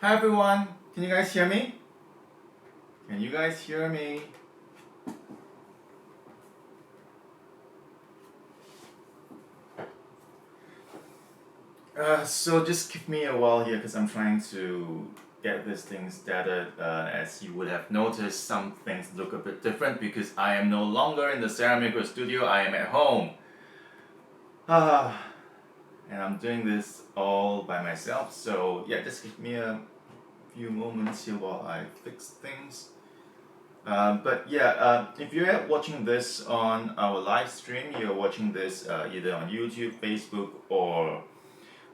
Hi everyone, can you guys hear me? Can you guys hear me? So just give me a while here because I'm trying to get these things started. As you would have noticed, some things look a bit different because I am no longer in the Ceramiracle studio, I am at home. And I'm doing this all by myself, so yeah, just give me a few moments here while I fix things. But yeah, if you're watching this on our live stream, you're watching this either on YouTube, Facebook, or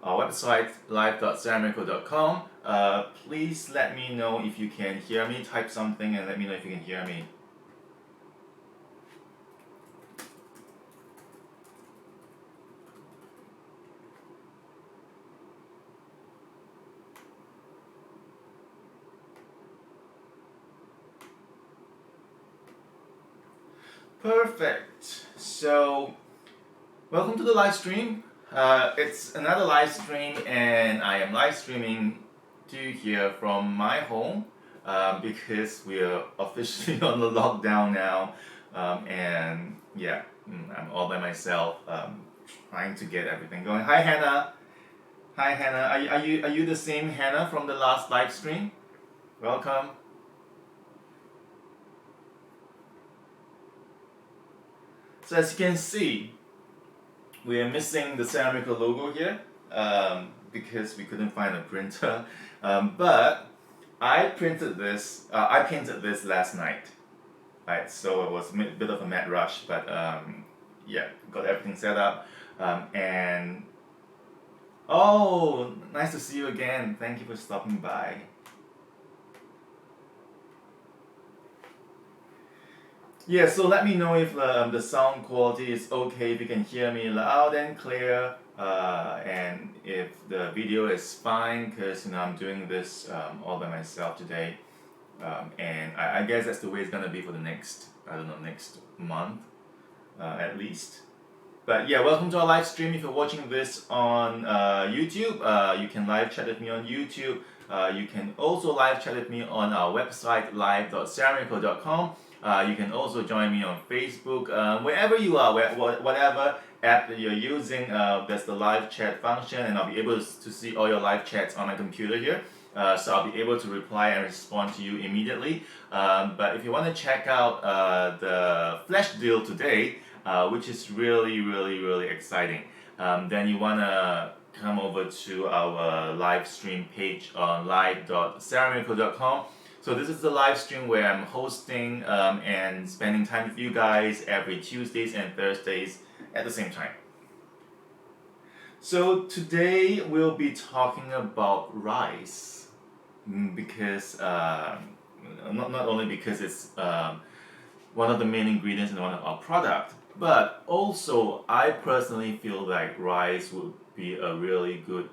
our website live.ceramiracle.com. Please let me know if you can hear me. Type something and let me know if you can hear me. Perfect. So, welcome to the live stream. It's another live stream, and I am live streaming to here from my home because we are officially on the lockdown now. And yeah, I'm all by myself trying to get everything going. Hi, Hannah. Hi, Hannah. Are you the same Hannah from the last live stream? Welcome. So as you can see, we are missing the Ceramiracle logo here because we couldn't find a printer. But I painted this last night. Right, so it was a bit of a mad rush, but yeah, got everything set up. And oh, nice to see you again. Thank you for stopping by. Yeah, so let me know if the sound quality is okay, if you can hear me loud and clear, and if the video is fine, because I'm doing this all by myself today, and I guess that's the way it's gonna be for the next month, at least. But yeah, welcome to our live stream. If you're watching this on YouTube, you can live chat with me on YouTube. You can also live chat with me on our website live.ceramiracle.com. You can also join me on Facebook. Wherever you are, whatever app that you're using, there's the live chat function, and I'll be able to see all your live chats on my computer here. So I'll be able to reply and respond to you immediately. But if you want to check out the flash deal today, which is really exciting, then you want to come over to our live stream page on live.ceramiracle.com. So this is the live stream where I'm hosting and spending time with you guys every Tuesdays and Thursdays at the same time. So today we'll be talking about rice because not only because it's one of the main ingredients in one of our products, but also I personally feel like rice would be a really good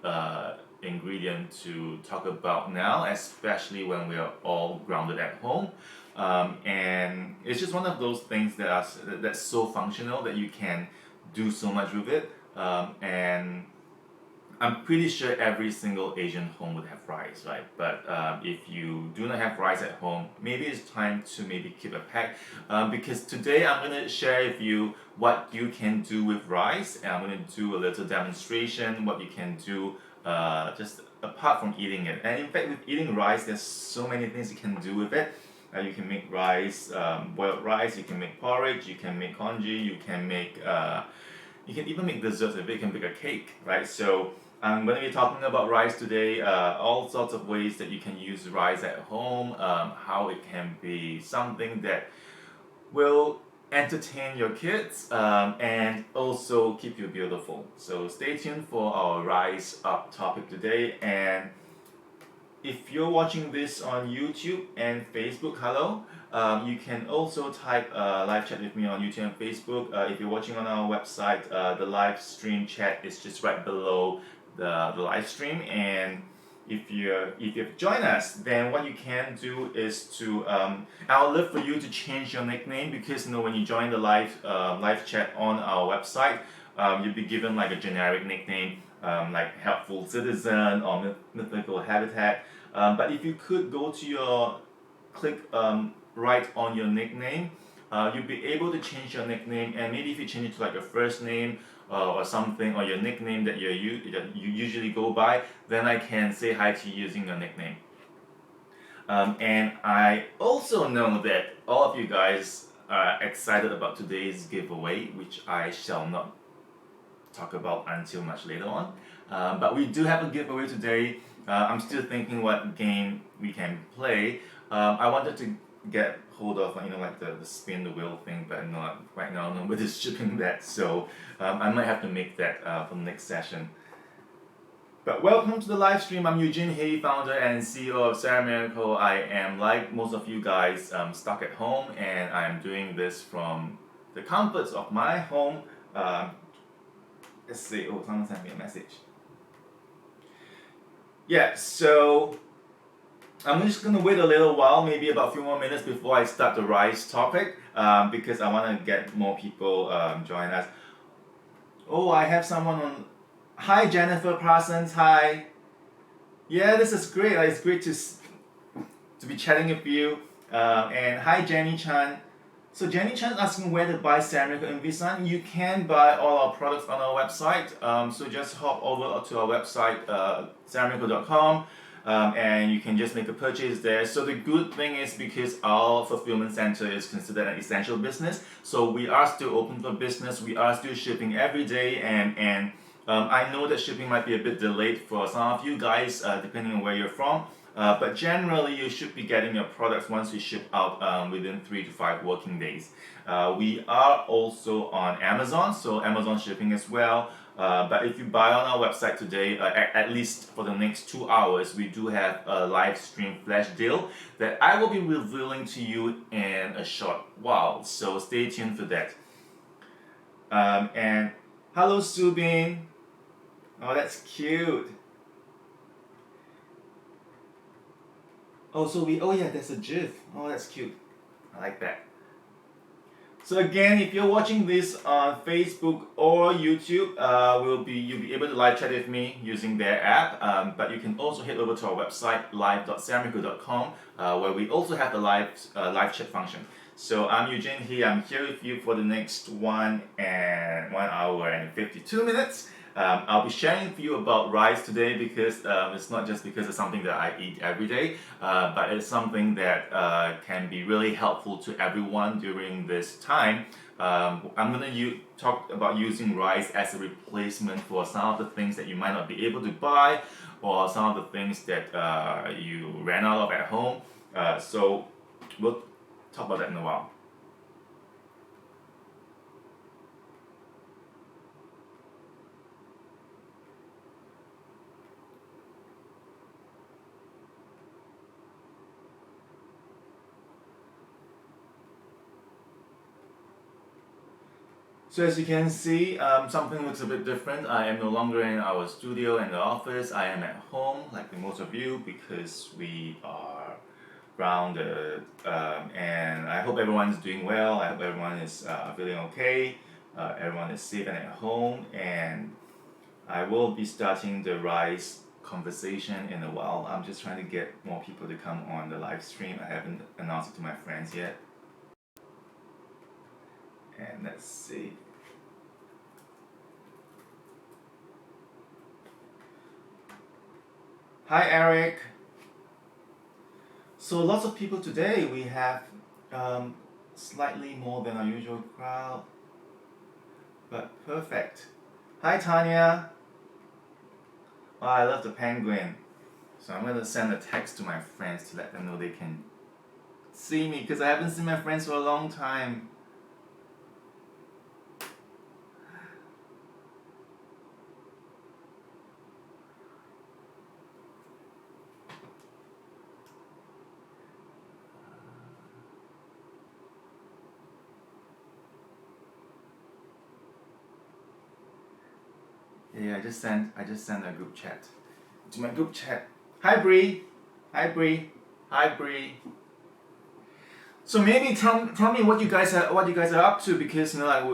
ingredient to talk about now, especially when we are all grounded at home. And it's just one of those things that's so functional that you can do so much with it. And I'm pretty sure every single Asian home would have rice, right? But if you do not have rice at home, maybe it's time to maybe keep a pack. Because today I'm going to share with you what you can do with rice, and I'm going to do a little demonstration what you can do just apart from eating it. And in fact, with eating rice, there's so many things you can do with it. You can make rice, boiled rice. You can make porridge. You can make congee. You can make you can even make desserts with it. You can bake a cake, right? So I'm going to be talking about rice today, all sorts of ways that you can use rice at home, how it can be something that will entertain your kids and also keep you beautiful. So stay tuned for our rice up topic today. And if you're watching this on YouTube and Facebook, hello. You can also type live chat with me on YouTube and Facebook. If you're watching on our website, the live stream chat is just right below the live stream. And if you've joined us, then what you can do is to I would love for you to change your nickname, because when you join the live chat on our website, you'll be given like a generic nickname like Helpful Citizen or Mythical Habitat. But if you could go to your click right on your nickname, you'll be able to change your nickname, and maybe if you change it to like your first name or something, or your nickname that you usually go by, then I can say hi to you using your nickname. And I also know that all of you guys are excited about today's giveaway, which I shall not talk about until much later on. But we do have a giveaway today. I'm still thinking what game we can play. I wanted to get hold of like the spin the wheel thing, but not right now. Nobody's shipping that, so I might have to make that for the next session. But welcome to the live stream. I'm Eugene He, founder and CEO of Ceramiracle. I am, like most of you guys, stuck at home, and I'm doing this from the comforts of my home. Let's see. Oh, someone sent me a message. Yeah, so I'm just gonna wait a little while, maybe about a few more minutes before I start the rice topic, because I want to get more people join us. Oh, I have someone on. Hi, Jennifer Parsons. Hi. Yeah, this is great. It's great to be chatting with you. And hi, Jenny Chan. So Jenny Chan is asking where to buy Ceramiracle in Visan. You can buy all our products on our website. So just hop over to our website, ceramiracle.com, and you can just make a purchase there. So the good thing is, because our fulfillment center is considered an essential business, so we are still open for business. We are still shipping every day, and I know that shipping might be a bit delayed for some of you guys, depending on where you're from. But generally, you should be getting your products once we ship out within 3 to 5 working days. We are also on Amazon, so Amazon shipping as well. But if you buy on our website today, at least for the next 2 hours, we do have a live stream flash deal that I will be revealing to you in a short while. So stay tuned for that. And hello, Subin. Oh, that's cute. Oh yeah, there's a GIF. Oh, that's cute. I like that. So again, if you're watching this on Facebook or YouTube, you'll be able to live chat with me using their app. But you can also head over to our website, live.ceramiracle.com, where we also have the live chat function. So I'm Eugene He. I'm here with you for the next 1 hour and 52 minutes. I'll be sharing with you about rice today, because it's not just because it's something that I eat every day, but it's something that can be really helpful to everyone during this time. I'm going to talk about using rice as a replacement for some of the things that you might not be able to buy, or some of the things that you ran out of at home. So we'll talk about that in a while. So as you can see, something looks a bit different. I am no longer in our studio in the office. I am at home, like most of you, because we are grounded. And I hope everyone's doing well. I hope everyone is feeling okay. Everyone is safe and at home. And I will be starting the rice conversation in a while. I'm just trying to get more people to come on the live stream. I haven't announced it to my friends yet. And let's see. Hi, Eric. So lots of people today. We have slightly more than our usual crowd, but perfect. Hi, Tanya. Oh, I love the penguin. So I'm going to send a text to my friends to let them know they can see me, because I haven't seen my friends for a long time. Yeah, I just sent a group chat to my group chat. Hi, Bree. Hi, Bree. Hi, Bree. So maybe tell me what you guys are up to, because like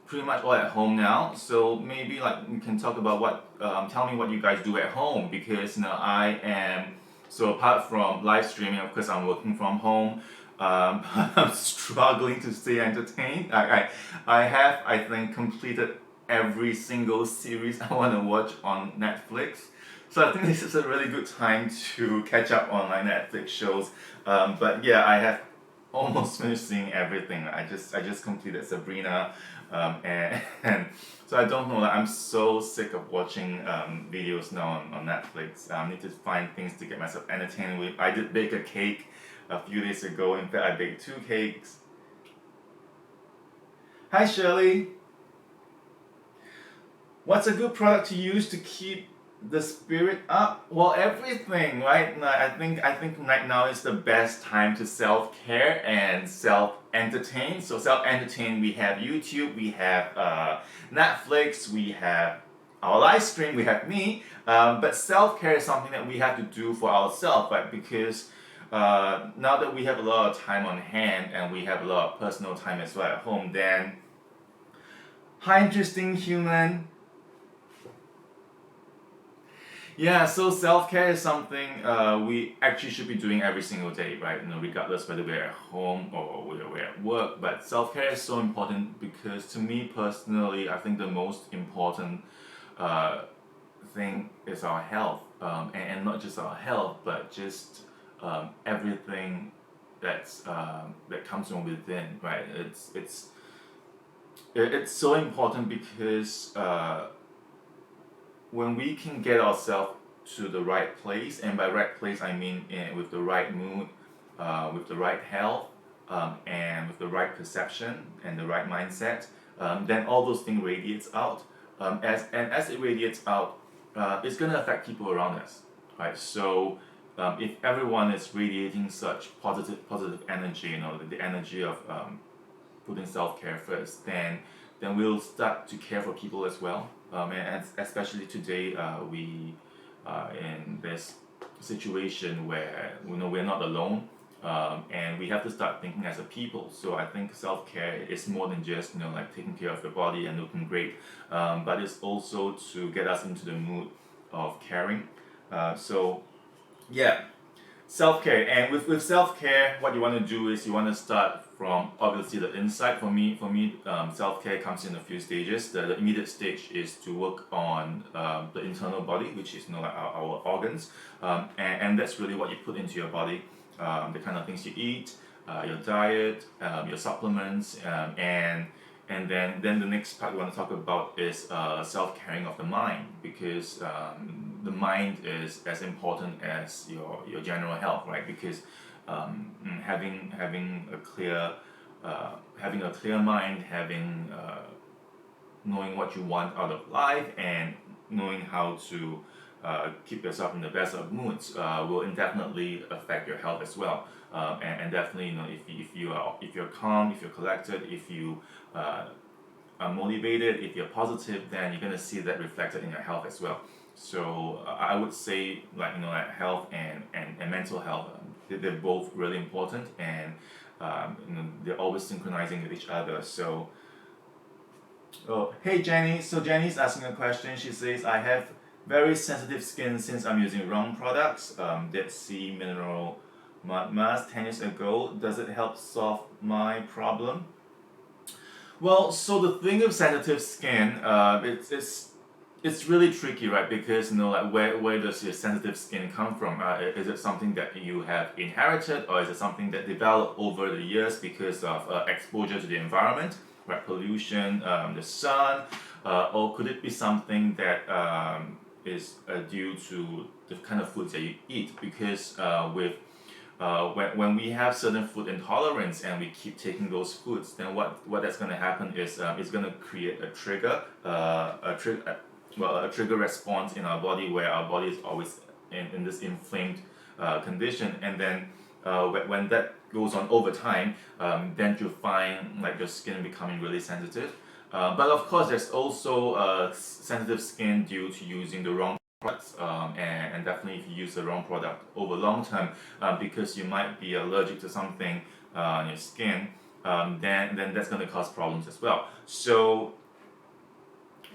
pretty much all at home now. So maybe like we can talk about what tell me what you guys do at home, because I am, so apart from live streaming, of course I'm working from home. I'm struggling to stay entertained. I have, I think, completed every single series I want to watch on Netflix. So I think this is a really good time to catch up on my Netflix shows. But yeah, I have almost finished seeing everything. I just completed Sabrina, and so I don't know. Like, I'm so sick of watching videos now on Netflix. I need to find things to get myself entertained with. I did bake a cake a few days ago. In fact, I baked 2 cakes. Hi Shirley. What's a good product to use to keep the spirit up? Well, everything, right? I think right now is the best time to self-care and self-entertain. So self-entertain, we have YouTube, we have Netflix, we have our live stream, we have me. But self-care is something that we have to do for ourselves, right? Because now that we have a lot of time on hand and we have a lot of personal time as well at home, then hi, interesting human. Yeah, so self-care is something we actually should be doing every single day, right? Regardless whether we're at home or whether we're at work. But self-care is so important because, to me personally, I think the most important thing is our health, and not just our health, but just everything that comes from within, right? It's so important because when we can get ourselves to the right place, and by right place I mean with the right mood, with the right health, and with the right perception and the right mindset, then all those things radiates out. As it radiates out, it's gonna affect people around us, right? So if everyone is radiating such positive energy, the energy of putting self-care first, then we'll start to care for people as well. And especially today, we are in this situation where we're not alone, and we have to start thinking as a people. So I think self-care is more than just like taking care of your body and looking great, but it's also to get us into the mood of caring. So yeah, self-care. And with self-care, what you want to do is you want to start from obviously the inside. For me, self-care comes in a few stages. The immediate stage is to work on the internal body, which is like our organs, and that's really what you put into your body, the kind of things you eat, your diet, your supplements, and then the next part we want to talk about is self-caring of the mind, because the mind is as important as your general health, right? Because having a clear mind, knowing what you want out of life, and knowing how to keep yourself in the best of moods will indefinitely affect your health as well. And definitely, if you're calm, if you're collected, if you are motivated, if you're positive, then you're gonna see that reflected in your health as well. So I would say, like health and mental health, they're both really important, and they're always synchronizing with each other. So oh, hey Jenny. So Jenny's asking a question. She says, I have very sensitive skin since I'm using wrong products. Dead Sea Mineral Mud Mask 10 years ago. Does it help solve my problem? Well, so the thing with sensitive skin, it's really tricky, right? Because like where does your sensitive skin come from? Is it something that you have inherited, or is it something that developed over the years because of exposure to the environment, right? Pollution, the sun, or could it be something that is due to the kind of foods that you eat? Because when we have certain food intolerance and we keep taking those foods, then what that's going to happen is it's going to create a trigger, a trigger response in our body, where our body is always in this inflamed condition, and then when that goes on over time, then you find like your skin becoming really sensitive. But of course, there's also sensitive skin due to using the wrong products, and definitely if you use the wrong product over long term, because you might be allergic to something on your skin, then that's going to cause problems as well. So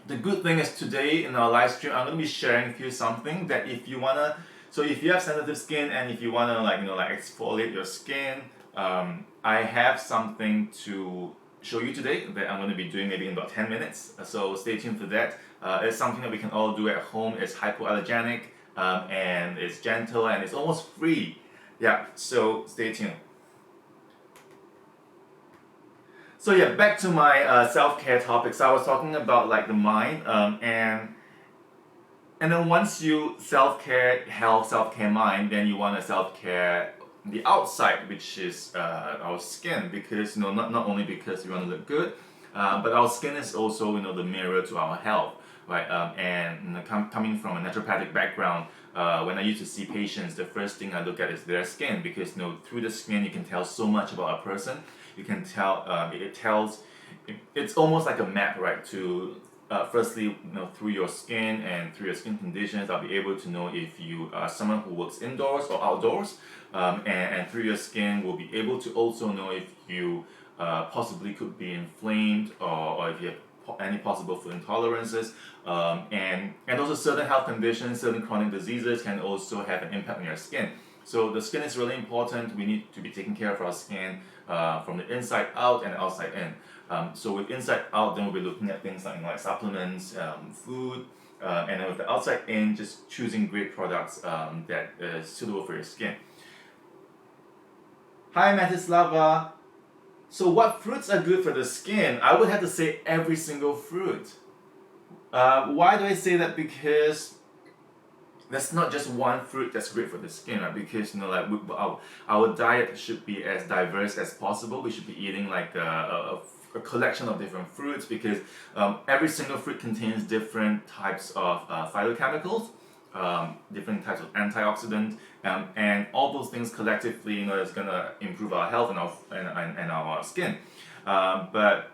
the good thing is today in our live stream, I'm gonna be sharing with you something that if you wanna, so if you have sensitive skin and if you wanna like exfoliate your skin, I have something to show you today that I'm gonna be doing maybe in about 10 minutes. So stay tuned for that. It's something that we can all do at home. It's hypoallergenic, and it's gentle and it's almost free. Yeah, so stay tuned. So yeah, back to my self-care topics. I was talking about like the mind, and then once you self-care health, self-care mind, then you want to self-care the outside, which is our skin, because not only because we want to look good, but our skin is also the mirror to our health, right? And coming from a naturopathic background, when I used to see patients, the first thing I look at is their skin, because through the skin you can tell so much about a person. You can tell it's almost like a map, right? To firstly, through your skin and through your skin conditions, I'll be able to know if you are someone who works indoors or outdoors, and through your skin, we'll be able to also know if you possibly could be inflamed, or if you have any possible food intolerances, and also certain health conditions, certain chronic diseases can also have an impact on your skin. So the skin is really important. We need to be taking care of our skin from the inside out and outside in. So with inside out, then we'll be looking at things like supplements, food, and then with the outside in, just choosing great products that is suitable for your skin. Hi Matislava. So what fruits are good for the skin? I would have to say every single fruit. Why do I say that? Because there's not just one fruit that's great for the skin, right? Because our diet should be as diverse as possible. We should be eating like a collection of different fruits, because every single fruit contains different types of phytochemicals, different types of antioxidants, and all those things collectively, is gonna improve our health and our skin. But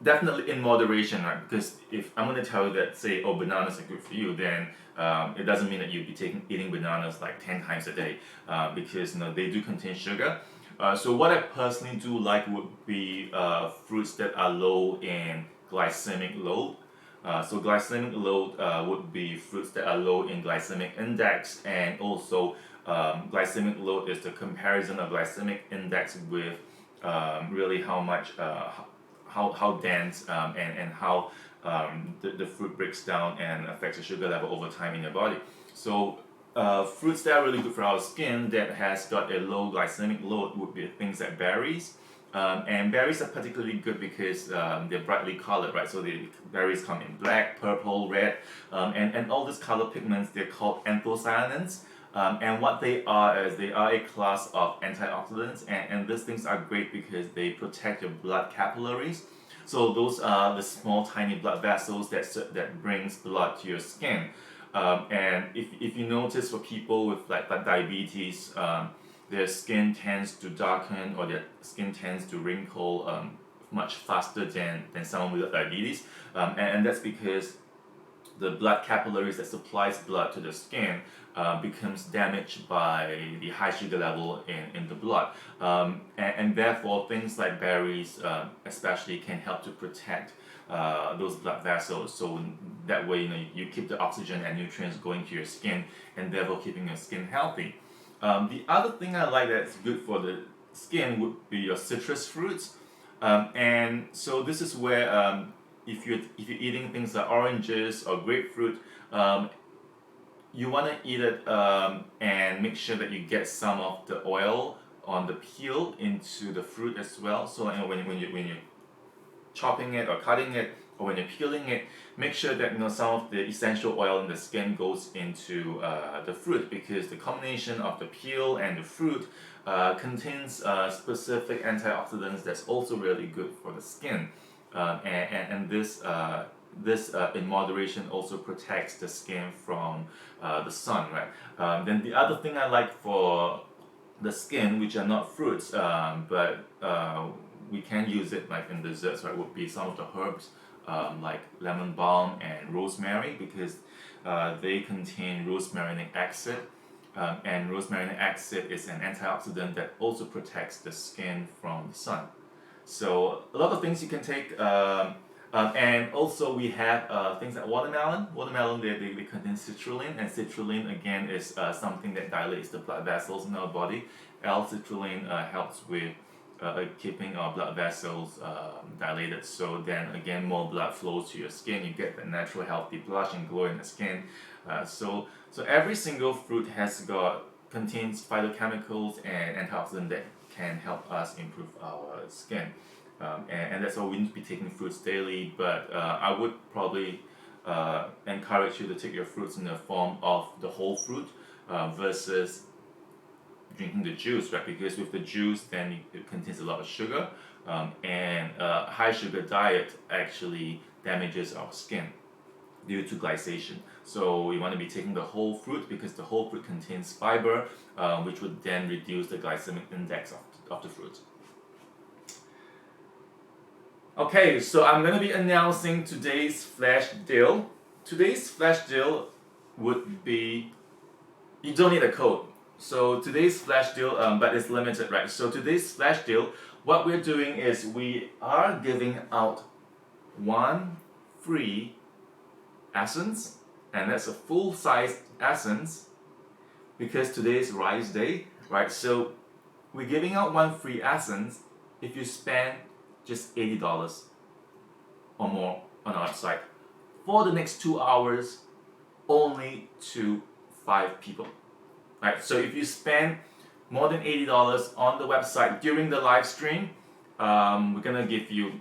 definitely in moderation, right? Because if I'm going to tell you that, say, bananas are good for you, then it doesn't mean that you'll be eating bananas like 10 times a day, because they do contain sugar. So what I personally do like would be fruits that are low in glycemic load. So glycemic load would be fruits that are low in glycemic index, and also glycemic load is the comparison of glycemic index with really how much how dense and how the fruit breaks down and affects the sugar level over time in your body. So fruits that are really good for our skin that has got a low glycemic load would be things like berries. And berries are particularly good because they're brightly colored, right? So the berries come in black, purple, red, and all these color pigments, they're called anthocyanins. And what they are is they are a class of antioxidants, and these things are great because they protect your blood capillaries. So those are the small tiny blood vessels that brings blood to your skin. And if you notice, for people with like diabetes, their skin tends to darken, or their skin tends to wrinkle much faster than someone with diabetes, and that's because the blood capillaries that supplies blood to the skin becomes damaged by the high sugar level in the blood, and therefore things like berries especially can help to protect those blood vessels, so that way you keep the oxygen and nutrients going to your skin, and therefore keeping your skin healthy. The other thing I like that's good for the skin would be your citrus fruits, and so this is where if you're eating things like oranges or grapefruit, you want to eat it and make sure that you get some of the oil on the peel into the fruit as well. So when you're chopping it or cutting it, or when you're peeling it, make sure that some of the essential oil in the skin goes into the fruit, because the combination of the peel and the fruit contains specific antioxidants that's also really good for the skin, and this in moderation also protects the skin from the sun, right? Then the other thing I like for the skin, which are not fruits, but we can use it like in desserts, right, would be some of the herbs like lemon balm and rosemary, because they contain rosmarinic acid, and rosmarinic acid is an antioxidant that also protects the skin from the sun. So a lot of things you can take. And also we have things like watermelon. Watermelon, they contain citrulline, and citrulline again is something that dilates the blood vessels in our body. L-citrulline helps with keeping our blood vessels dilated, so then again more blood flows to your skin. You get the natural healthy blush and glow in the skin. So every single fruit contains phytochemicals and antioxidants that can help us improve our skin. And that's why we need to be taking fruits daily, but I would probably encourage you to take your fruits in the form of the whole fruit versus drinking the juice, right? Because with the juice, then it contains a lot of sugar, and a high sugar diet actually damages our skin due to glycation. So we want to be taking the whole fruit because the whole fruit contains fiber, which would then reduce the glycemic index of the fruit. Okay, so I'm going to be announcing today's flash deal. Today's flash deal would be, you don't need a code. So today's flash deal, but it's limited, right? So today's flash deal, what we're doing is we are giving out one free essence, and that's a full-size essence because today is Rice Day, right? So we're giving out one free essence if you spend just $80 or more on our website for the next 2 hours, only to 5 people. Right, so if you spend more than $80 on the website during the live stream, we're gonna give you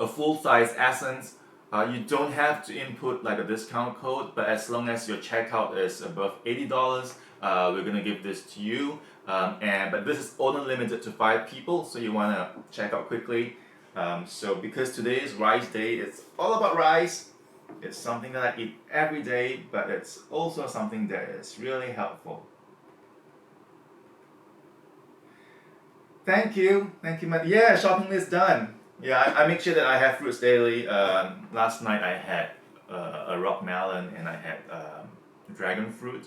a full-size essence. You don't have to input like a discount code, but as long as your checkout is above $80, we're gonna give this to you. But this is only limited to 5 people, so you wanna check out quickly. So because today is Rice Day, it's all about rice. It's something that I eat every day, but it's also something that is really helpful. Thank you, yeah, shopping list done. Yeah, I make sure that I have fruits daily. Last night I had a rock melon and I had dragon fruit.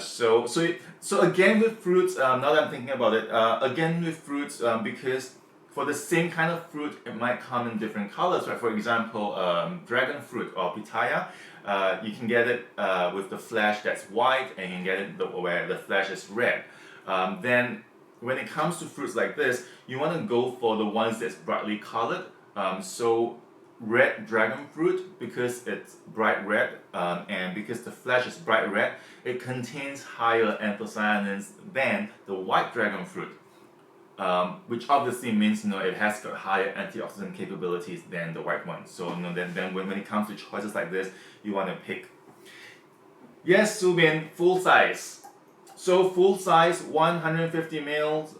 So again with fruits, now that I'm thinking about it, again with fruits, because for the same kind of fruit, it might come in different colors, right? For example, dragon fruit or pitaya, you can get it with the flesh that's white, and you can get it where the flesh is red. Then when it comes to fruits like this, you want to go for the ones that's brightly colored. So red dragon fruit, because it's bright red, and because the flesh is bright red, it contains higher anthocyanins than the white dragon fruit. Which obviously means it has got higher antioxidant capabilities than the white one. So then when it comes to choices like this, you want to pick. Yes, Subin, full size. So full size, 150 mils.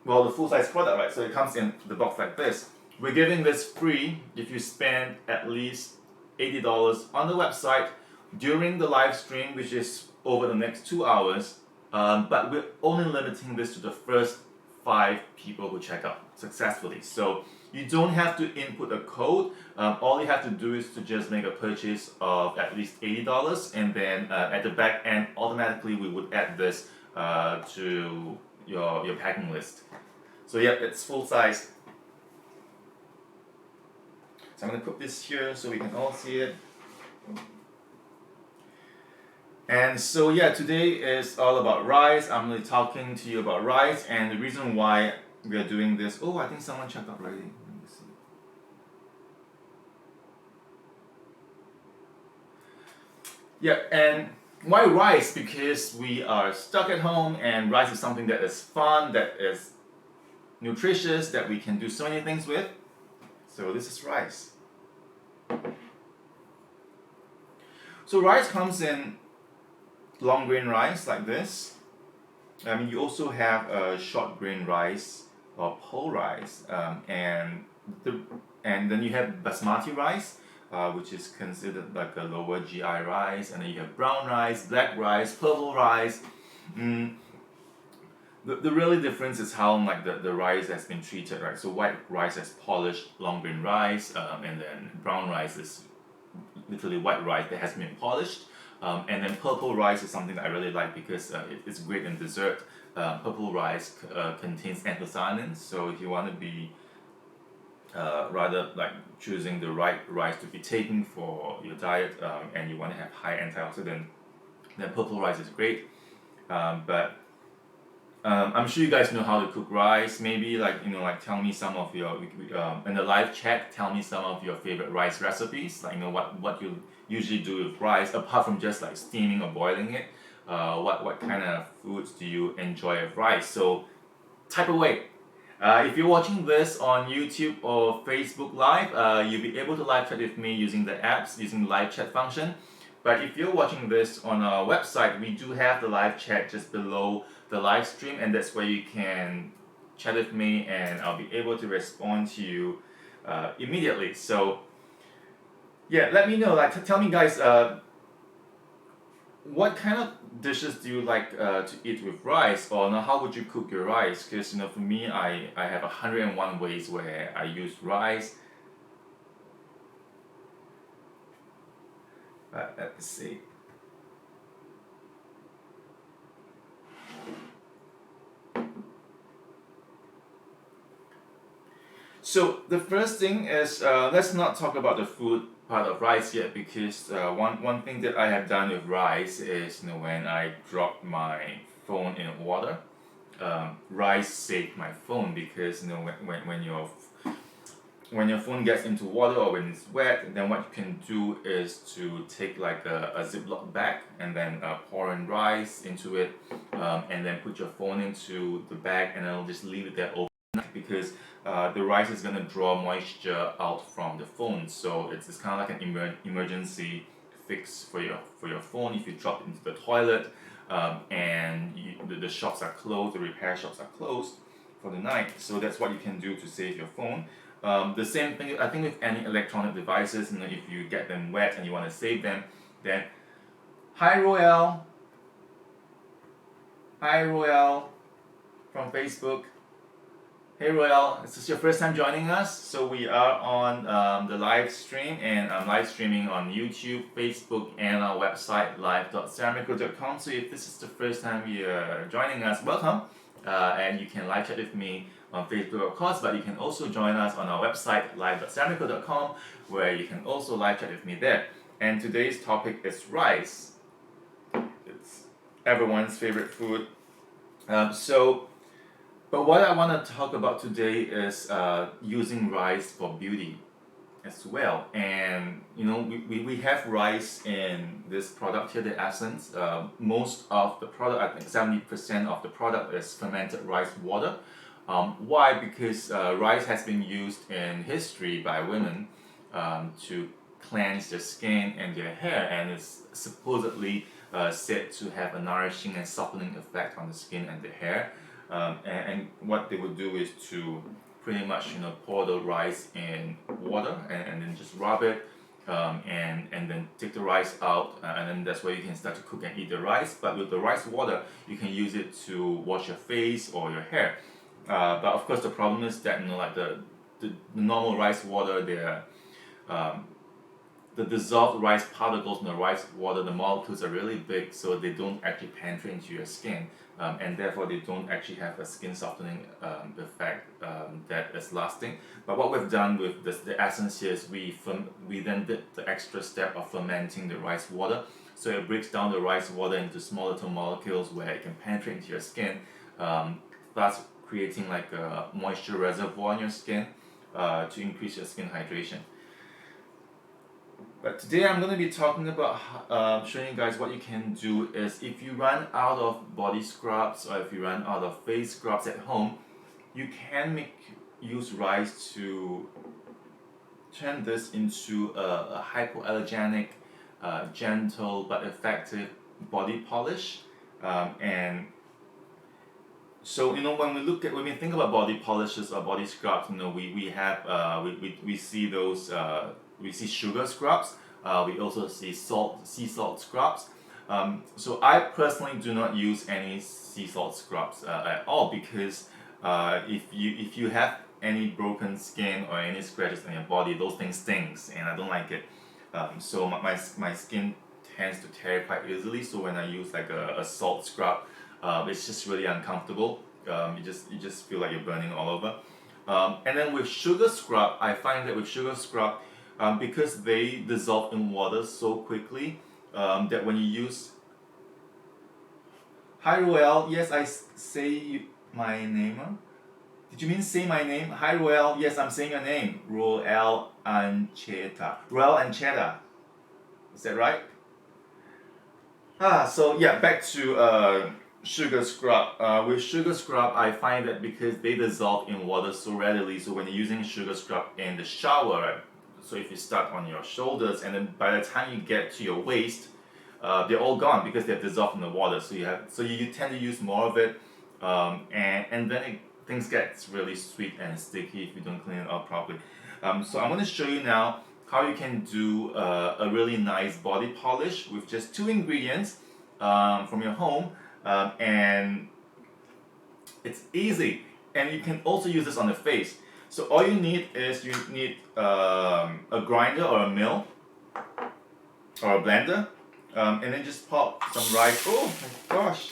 Well, the full size product, right? So it comes in the box like this. We're giving this free if you spend at least $80 on the website during the live stream, which is over the next 2 hours. But we're only limiting this to the first 5 people who check out successfully. So you don't have to input a code. All you have to do is to just make a purchase of at least $80, and then at the back end, automatically we would add this to your packing list. So yeah, it's full size. So I'm going to put this here so we can all see it. And so yeah, today is all about rice. I'm really talking to you about rice, and the reason why we are doing this. Oh, I think someone checked out already. Let me see. Yeah, and why rice? Because we are stuck at home, and rice is something that is fun, that is nutritious, that we can do so many things with. So this is rice. So rice comes in long grain rice like this. I mean, you also have short grain rice or pearl rice, and then you have basmati rice, which is considered like a lower GI rice, and then you have brown rice, black rice, purple rice. The really difference is how the rice has been treated, right? So white rice is polished long grain rice, and then brown rice is literally white rice that has been polished. And then purple rice is something that I really like because it's great in dessert. Purple rice contains anthocyanins, so if you want to be rather like choosing the right rice to be taken for your diet, and you want to have high antioxidant, then purple rice is great. But I'm sure you guys know how to cook rice. Maybe like tell me some of your in the live chat. Tell me some of your favorite rice recipes. Like what you usually do with rice apart from just like steaming or boiling it. What kind of foods do you enjoy with rice? So type away. If you're watching this on YouTube or Facebook Live, you'll be able to live chat with me using the apps, using the live chat function. But if you're watching this on our website, we do have the live chat just below the live stream, and that's where you can chat with me, and I'll be able to respond to you immediately. So yeah, let me know. Like, tell me, guys, what kind of dishes do you like to eat with rice, or how would you cook your rice? Because for me, I have 101 ways where I use rice. Let's see. So the first thing is, let's not talk about the food part of rice yet, because one thing that I have done with rice is when I drop my phone in water, rice saved my phone, because when your phone gets into water or when it's wet, then what you can do is to take like a Ziploc bag and then pour in rice into it, and then put your phone into the bag, and then just leave it there overnight, because the rice is gonna draw moisture out from the phone. So it's kind of like an emergency fix for your phone if you drop it into the toilet, and the shops are closed, the repair shops are closed for the night. So that's what you can do to save your phone. The same thing, I think, with any electronic devices. If you get them wet and you want to save them, then hi Royale from Facebook. Hey Royale, is this your first time joining us? So we are on the live stream, and I'm live streaming on YouTube, Facebook, and our website live.ceramiracle.com. So if this is the first time you're joining us, welcome, and you can live chat with me on Facebook, of course, but you can also join us on our website live.ceramiracle.com, where you can also live chat with me there. And today's topic is rice. It's everyone's favorite food. But what I want to talk about today is using rice for beauty as well. And we have rice in this product here, the essence. Most of the product, I think 70% of the product, is fermented rice water. Why? Because rice has been used in history by women to cleanse their skin and their hair, and it's supposedly said to have a nourishing and softening effect on the skin and the hair. And what they would do is to pretty much pour the rice in water, and then just rub it, and then take the rice out, and then that's where you can start to cook and eat the rice. But with the rice water, you can use it to wash your face or your hair. But of course, the problem is that like the normal rice water, the dissolved rice particles in the rice water, the molecules are really big, so they don't actually penetrate into your skin, and therefore they don't actually have a skin softening effect that is lasting. But what we've done with the essence here is we then did the extra step of fermenting the rice water, so it breaks down the rice water into small little molecules where it can penetrate into your skin, thus creating like a moisture reservoir in your skin to increase your skin hydration. But today I'm going to be talking about showing you guys what you can do is, if you run out of body scrubs or if you run out of face scrubs at home, you can use rice to turn this into a hypoallergenic, gentle but effective body polish. And so when we think about body polishes or body scrubs, we see those. We see sugar scrubs. We also see sea salt scrubs. So I personally do not use any sea salt scrubs at all, because if you have any broken skin or any scratches on your body, those things stings, and I don't like it. So my skin tends to tear quite easily. So when I use like a salt scrub, it's just really uncomfortable. You just feel like you're burning all over. And then with sugar scrub, I find that with sugar scrub, because they dissolve in water so quickly, that when you use... Hi Ruel, yes, say my name. Huh? Did you mean say my name? Hi Ruel, yes, I'm saying your name. Ruel Ancheta. Ruel Ancheta. Is that right? So yeah, back to sugar scrub. With sugar scrub, I find that because they dissolve in water so readily, so when you're using sugar scrub in the shower, right, so if you start on your shoulders and then by the time you get to your waist, they're all gone because they've dissolved in the water. So you tend to use more of it, and then things get really sweet and sticky if you don't clean it up properly. So I'm going to show you now how you can do a really nice body polish with just 2 ingredients from your home, and it's easy, and you can also use this on the face. So all you need is a grinder or a mill or a blender, and then just pop some rice. Oh my gosh,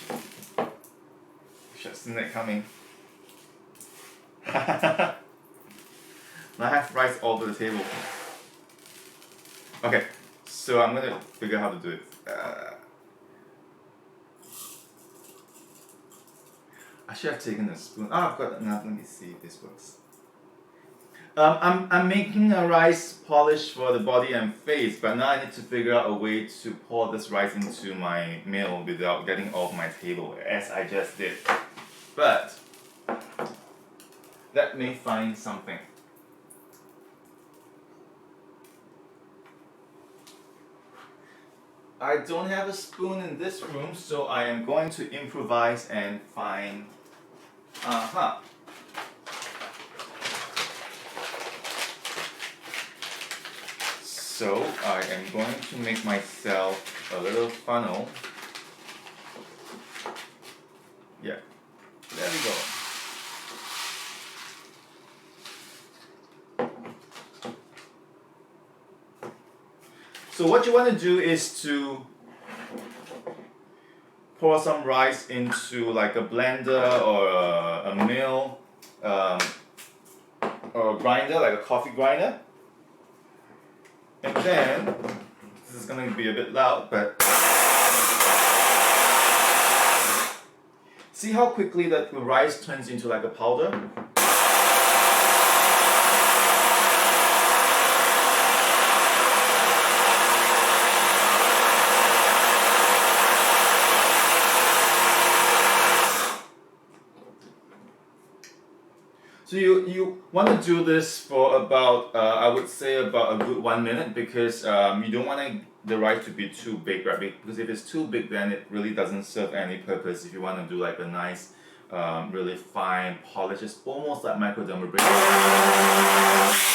should have seen that coming. Now I have rice all over the table. Okay, so I'm gonna figure out how to do it. I should have taken a spoon. Oh, I've got enough. Let me see if this works. I'm making a rice polish for the body and face, but now I need to figure out a way to pour this rice into my mill without getting off my table, as I just did. But let me find something. I don't have a spoon in this room, so I am going to improvise and find... So I am going to make myself a little funnel. Yeah, there we go. So what you want to do is to pour some rice into like a blender or a mill, or a grinder, like a coffee grinder. And then, this is going to be a bit loud, but see how quickly that the rice turns into like a powder? So you want to do this for about, I would say about a good 1 minute, because you don't want the rice to be too big, right? Because if it's too big, then it really doesn't serve any purpose. If you want to do like a nice, really fine polish, it's almost like microdermabrasion.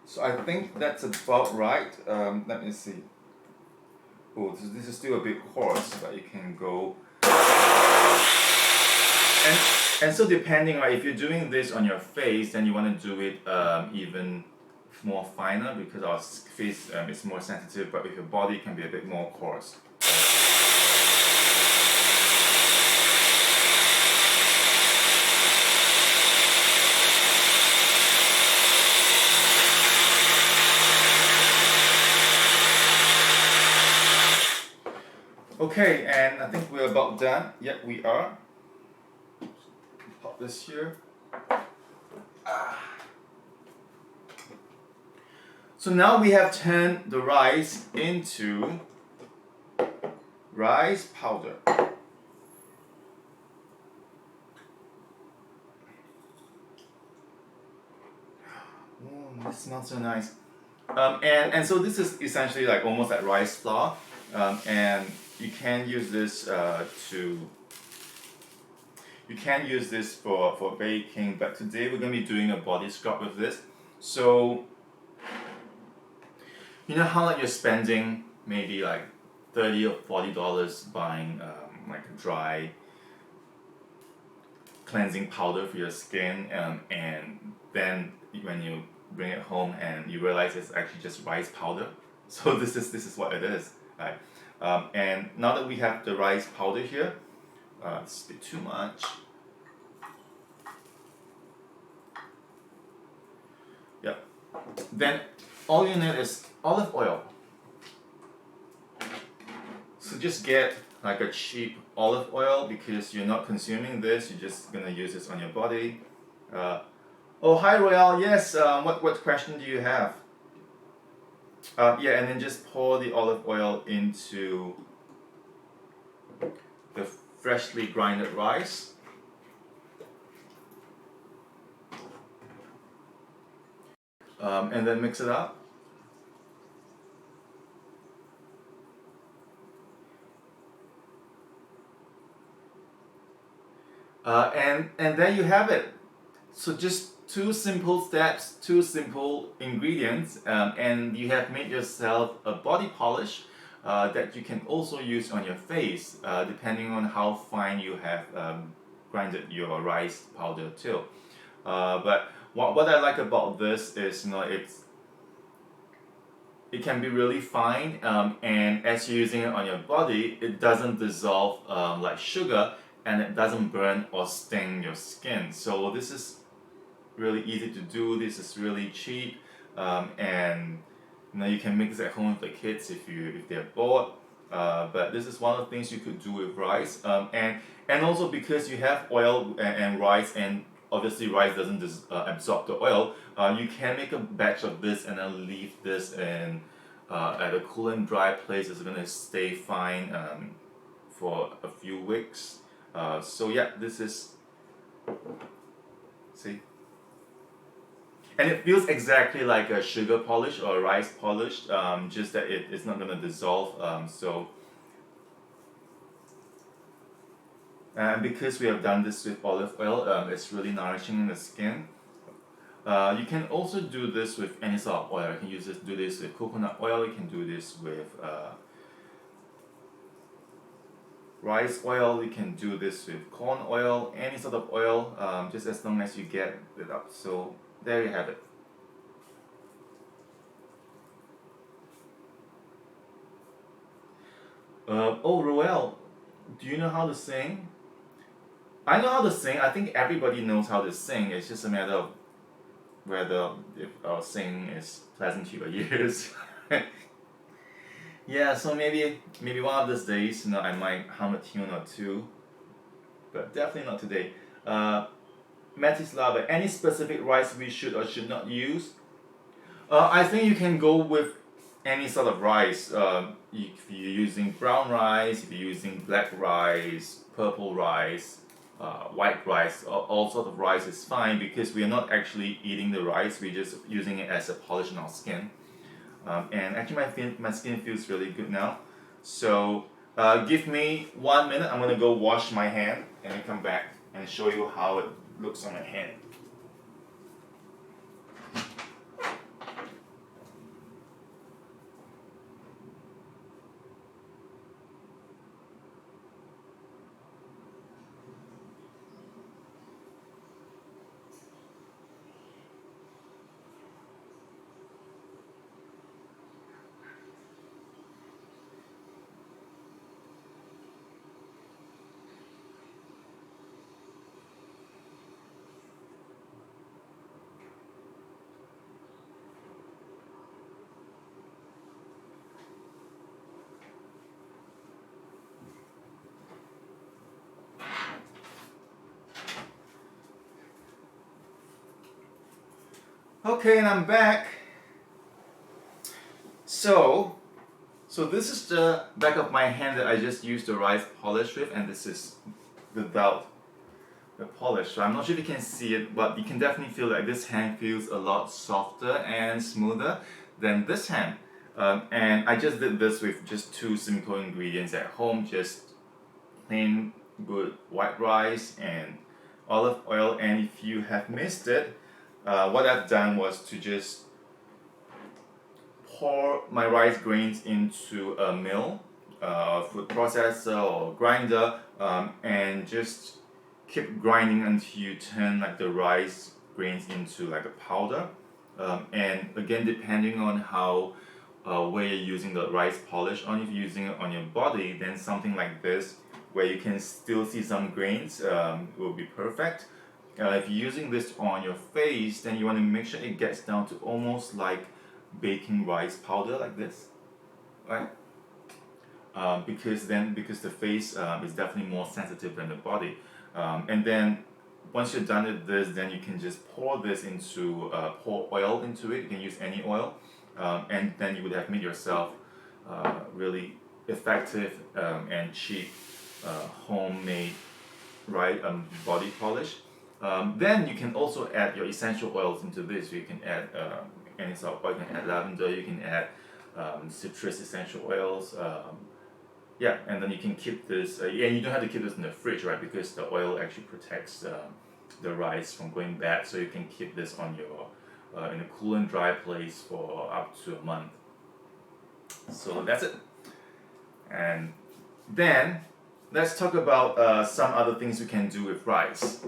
So I think that's about right. Let me see. Oh, this is still a bit coarse, but you can go. And so depending, right, if you're doing this on your face, then you want to do it even more finer, because our face is more sensitive, but with your body it can be a bit more coarse. Okay, and I think we're about done. Yep, we are. Pop this here. So now we have turned the rice into rice powder. This smells so nice. And so this is essentially like almost like rice flour, and you can use this for baking, but today we're going to be doing a body scrub with this. So you know how like you're spending maybe like $30 or $40 buying like a dry cleansing powder for your skin, and then when you bring it home and you realize it's actually just rice powder. So this is what it is, right? And now that we have the rice powder here, it's a bit too much. Yep. Then all you need is olive oil. So just get like a cheap olive oil because you're not consuming this, you're just gonna use this on your body. Oh, hi Royale, yes, what question do you have? Yeah, and then just pour the olive oil into the freshly grinded rice. And then mix it up. And there you have it. So just two simple steps, two simple ingredients, and you have made yourself a body polish that you can also use on your face, depending on how fine you have grinded your rice powder too. But what I like about this is, it can be really fine, and as you're using it on your body, it doesn't dissolve like sugar, and it doesn't burn or sting your skin. So this is really easy to do. This is really cheap, and you can mix it at home with the kids if they're bored. But this is one of the things you could do with rice, and also because you have oil and rice, and obviously rice doesn't absorb the oil. You can make a batch of this and then leave this in at a cool and dry place. It's gonna stay fine for a few weeks. So yeah, this is, see, and it feels exactly like a sugar polish or a rice polish, just that it's not gonna dissolve. And because we have done this with olive oil, it's really nourishing in the skin. You can also do this with any sort of oil. You can do this with coconut oil. You can do this with rice oil. You can do this with corn oil. Any sort of oil, just as long as you get it up. So there you have it. Oh, Roel, do you know how to sing? I know how to sing. I think everybody knows how to sing. It's just a matter of whether if our singing is pleasant to your ears. Yeah, so maybe one of these days, I might hum a tune or two, but definitely not today. Matislava, any specific rice we should or should not use? I think you can go with any sort of rice. If you're using brown rice, if you're using black rice, purple rice, white rice, all sort of rice is fine because we are not actually eating the rice, we're just using it as a polish on our skin. And actually my skin feels really good now. So give me 1 minute, I'm gonna go wash my hand and then come back and show you how it looks on my hand. Okay, and I'm back. So this is the back of my hand that I just used the rice polish with, and this is without the polish. So I'm not sure if you can see it, but you can definitely feel like this hand feels a lot softer and smoother than this hand. And I just did this with just two simple ingredients at home, just plain good white rice and olive oil. And if you have missed it, what I've done was to just pour my rice grains into a mill, food processor or grinder, and just keep grinding until you turn like the rice grains into like a powder. And again, depending on how where you're using the rice polish on, if you're using it on your body, then something like this, where you can still see some grains, will be perfect. If you're using this on your face, then you want to make sure it gets down to almost like baking rice powder like this, right? Because the face is definitely more sensitive than the body. And then once you're done with this, then you can just pour this into, pour oil into it. You can use any oil, and then you would have made yourself really effective and cheap homemade, right, body polish. Then you can also add your essential oils into this. You can add any sort of oil. You can add lavender. You can add citrus essential oils. Yeah, and then you can keep this, and you don't have to keep this in the fridge, right? Because the oil actually protects the rice from going bad. So you can keep this on your in a cool and dry place for up to a month. So that's it. And then let's talk about some other things we can do with rice.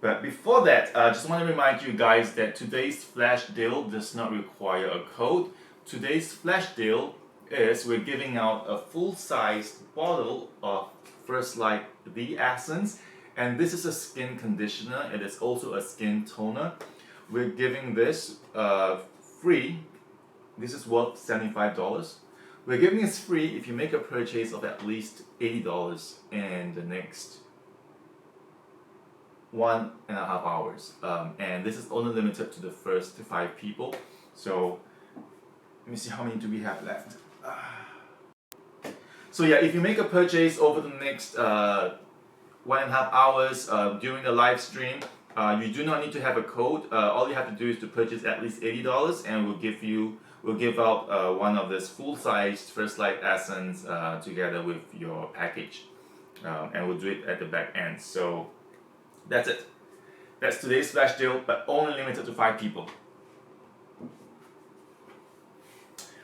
But before that, I just want to remind you guys that today's flash deal does not require a code. Today's flash deal is we're giving out a full-sized bottle of First Light The Essence, and this is a skin conditioner. It is also a skin toner. We're giving this free. This is worth $75. We're giving this free if you make a purchase of at least $80 in the next 1.5 hours. And this is only limited to the first 5 people. So let me see, how many do we have left? So yeah, if you make a purchase over the next 1.5 hours during the live stream, you do not need to have a code. All you have to do is to purchase at least $80, and we'll give out one of this full-sized First Light Essence together with your package, and we'll do it at the back end. So that's it. That's today's flash deal, but only limited to 5 people.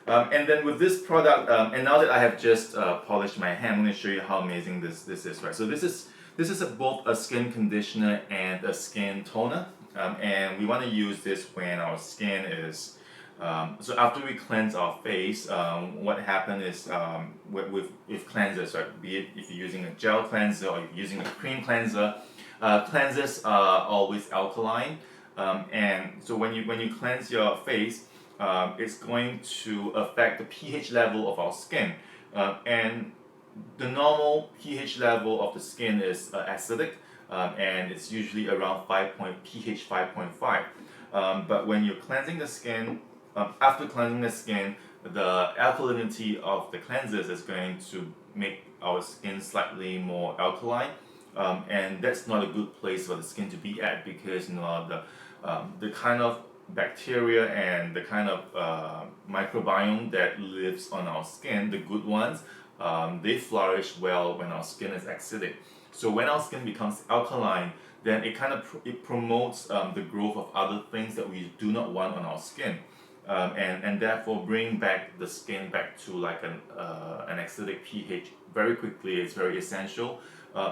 And then with this product, and now that I have just polished my hand, I'm going to show you how amazing this is, right? So this is both a skin conditioner and a skin toner, and we want to use this when our skin is, so after we cleanse our face, what happens is with cleansers, right? Be it if you're using a gel cleanser or you're using a cream cleanser, cleansers are always alkaline, and so when you cleanse your face, it's going to affect the pH level of our skin, and the normal pH level of the skin is acidic, and it's usually around pH 5.5. But when you're cleansing the skin, after cleansing the skin, the alkalinity of the cleansers is going to make our skin slightly more alkaline, and that's not a good place for the skin to be at, because the kind of bacteria and the kind of microbiome that lives on our skin, the good ones, they flourish well when our skin is acidic. So when our skin becomes alkaline, then it promotes the growth of other things that we do not want on our skin, and therefore bring back the skin back to like an acidic pH very quickly. It's very essential.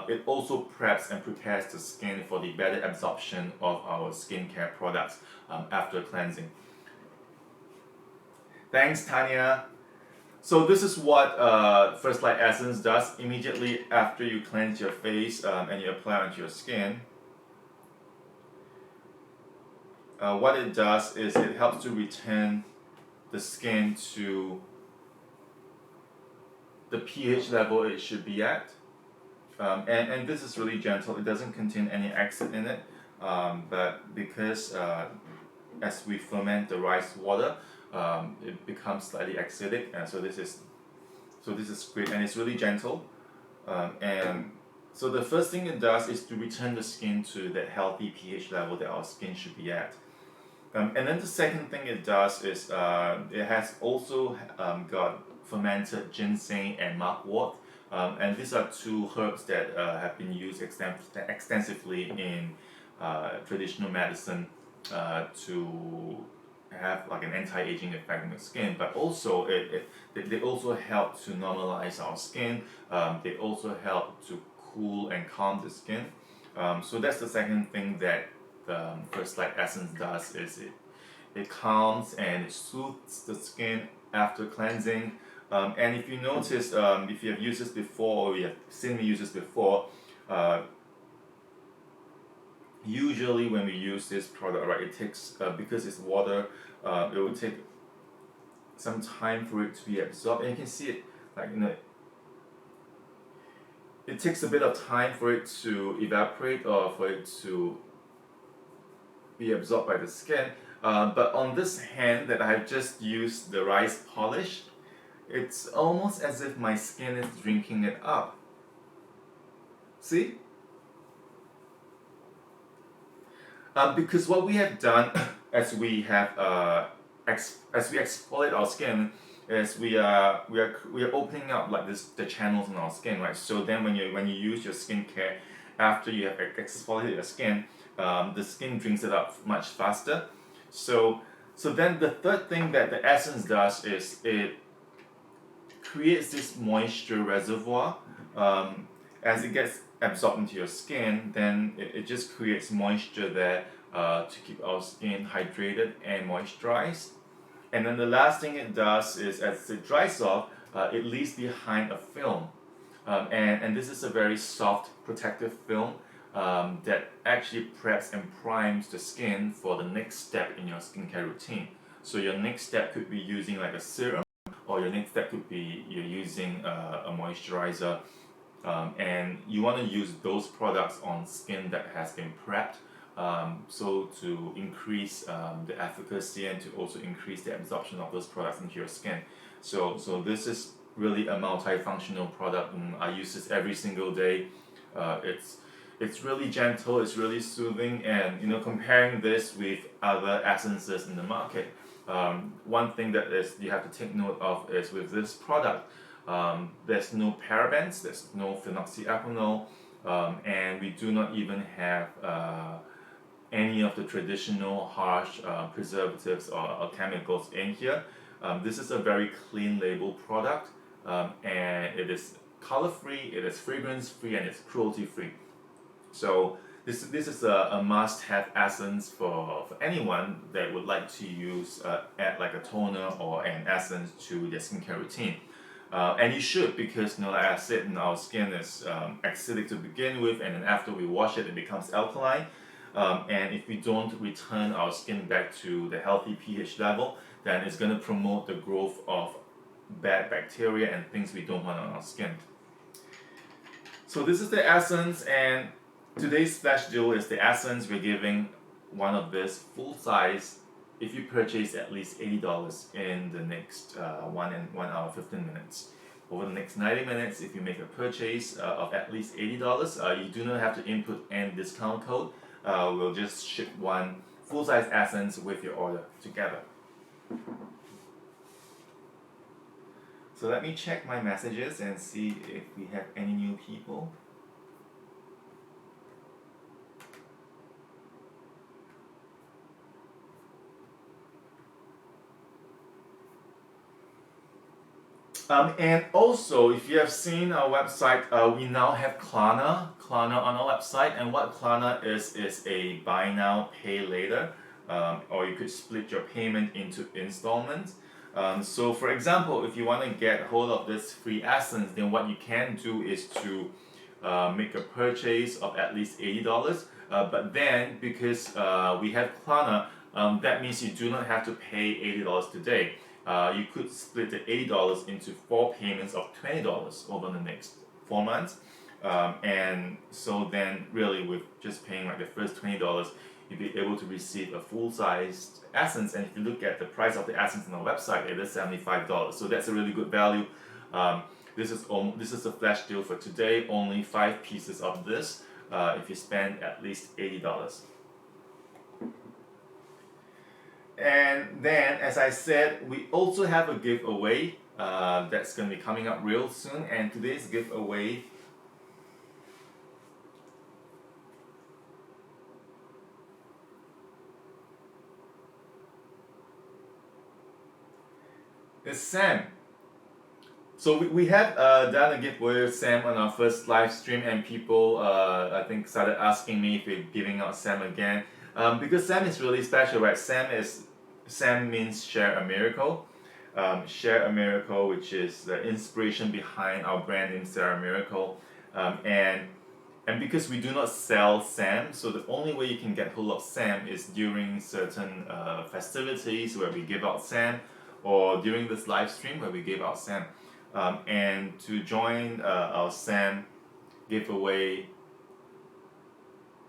It also preps and prepares the skin for the better absorption of our skincare products after cleansing. Thanks, Tanya. So this is what First Light Essence does immediately after you cleanse your face and you apply it onto your skin. What it does is it helps to return the skin to the pH level it should be at. And this is really gentle. It doesn't contain any acid in it, but because as we ferment the rice water, it becomes slightly acidic, and so this is great, and it's really gentle. And so the first thing it does is to return the skin to that healthy pH level that our skin should be at. And then the second thing it does is it has also got fermented ginseng and mugwort. And these are 2 herbs that have been used extensively in traditional medicine to have like an anti-aging effect on the skin, but also they also help to normalize our skin. They also help to cool and calm the skin. So that's the second thing that the First Light Essence does, is it calms and it soothes the skin after cleansing. And if you notice, if you have used this before, or you have seen me use this before, usually when we use this product, right, it takes, because it's water, it will take some time for it to be absorbed. And you can see it, like, it takes a bit of time for it to evaporate or for it to be absorbed by the skin. But on this hand that I've just used the rice polish, it's almost as if my skin is drinking it up. See? Because what we have done as we have as we exfoliate our skin is we are opening up like this the channels in our skin, right? So then when you use your skincare after you have exfoliated your skin, the skin drinks it up much faster. So then the third thing that the essence does is it creates this moisture reservoir. As it gets absorbed into your skin, then it just creates moisture there to keep our skin hydrated and moisturized. And then the last thing it does is, as it dries off, it leaves behind a film. And this is a very soft protective film that actually preps and primes the skin for the next step in your skincare routine. So your next step could be using like a serum, or your next step could be you're using a moisturizer. And you want to use those products on skin that has been prepped, so to increase the efficacy and to also increase the absorption of those products into your skin. So this is really a multifunctional product. I use this every single day. It's really gentle, it's really soothing, and comparing this with other essences in the market, one thing that is you have to take note of is with this product, there's no parabens, there's no phenoxyethanol, and we do not even have any of the traditional harsh preservatives or chemicals in here. This is a very clean label product, and it is color free, it is fragrance free, and it's cruelty free. So this is a must-have essence for anyone that would like to use add like a toner or an essence to their skincare routine. And you should, because like I said, our skin is acidic to begin with, and then after we wash it, it becomes alkaline. And if we don't return our skin back to the healthy pH level, then it's going to promote the growth of bad bacteria and things we don't want on our skin. So this is the essence, and today's flash deal is the essence. We're giving one of this full size if you purchase at least $80 in the next 1 hour 15 minutes. Over the next 90 minutes, if you make a purchase of at least $80, you do not have to input any discount code. We'll just ship one full-size essence with your order together. So let me check my messages and see if we have any new people. And also, if you have seen our website, we now have Klarna on our website. And what Klarna is a buy now, pay later, or you could split your payment into installments. So for example, if you want to get hold of this free essence, then what you can do is to make a purchase of at least $80. But then, because we have Klarna, that means you do not have to pay $80 today. You could split the $80 into 4 payments of $20 over the next 4 months. And so then really with just paying like the first $20, you'll be able to receive a full-sized essence. And if you look at the price of the essence on our website, it is $75. So that's a really good value. This is a flash deal for today, only 5 pieces of this if you spend at least $80. And then, as I said, we also have a giveaway that's going to be coming up real soon. And today's giveaway is Sam. So we have done a giveaway with Sam on our first live stream, and people I think started asking me if we're giving out Sam again. Because Sam is really special, right? Sam means share a miracle. Share a miracle, which is the inspiration behind our brand name Ceramiracle. And because we do not sell Sam, so the only way you can get hold of Sam is during certain festivities where we give out Sam, or during this live stream where we give out Sam. And to join our Sam giveaway,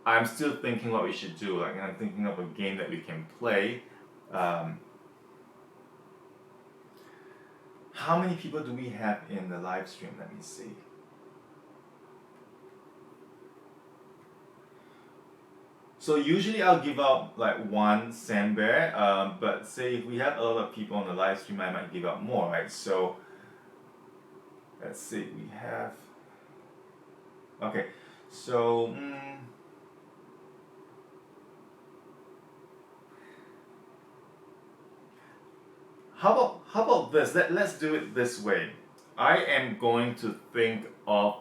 I'm still thinking what we should do. Like, I'm thinking of a game that we can play. How many people do we have in the live stream? Let me see. So usually I'll give out like one Sandbag, but say if we have a lot of people on the live stream, I might give out more, right? So let's see, we have, okay, so how about this? Let's do it this way. I am going to think of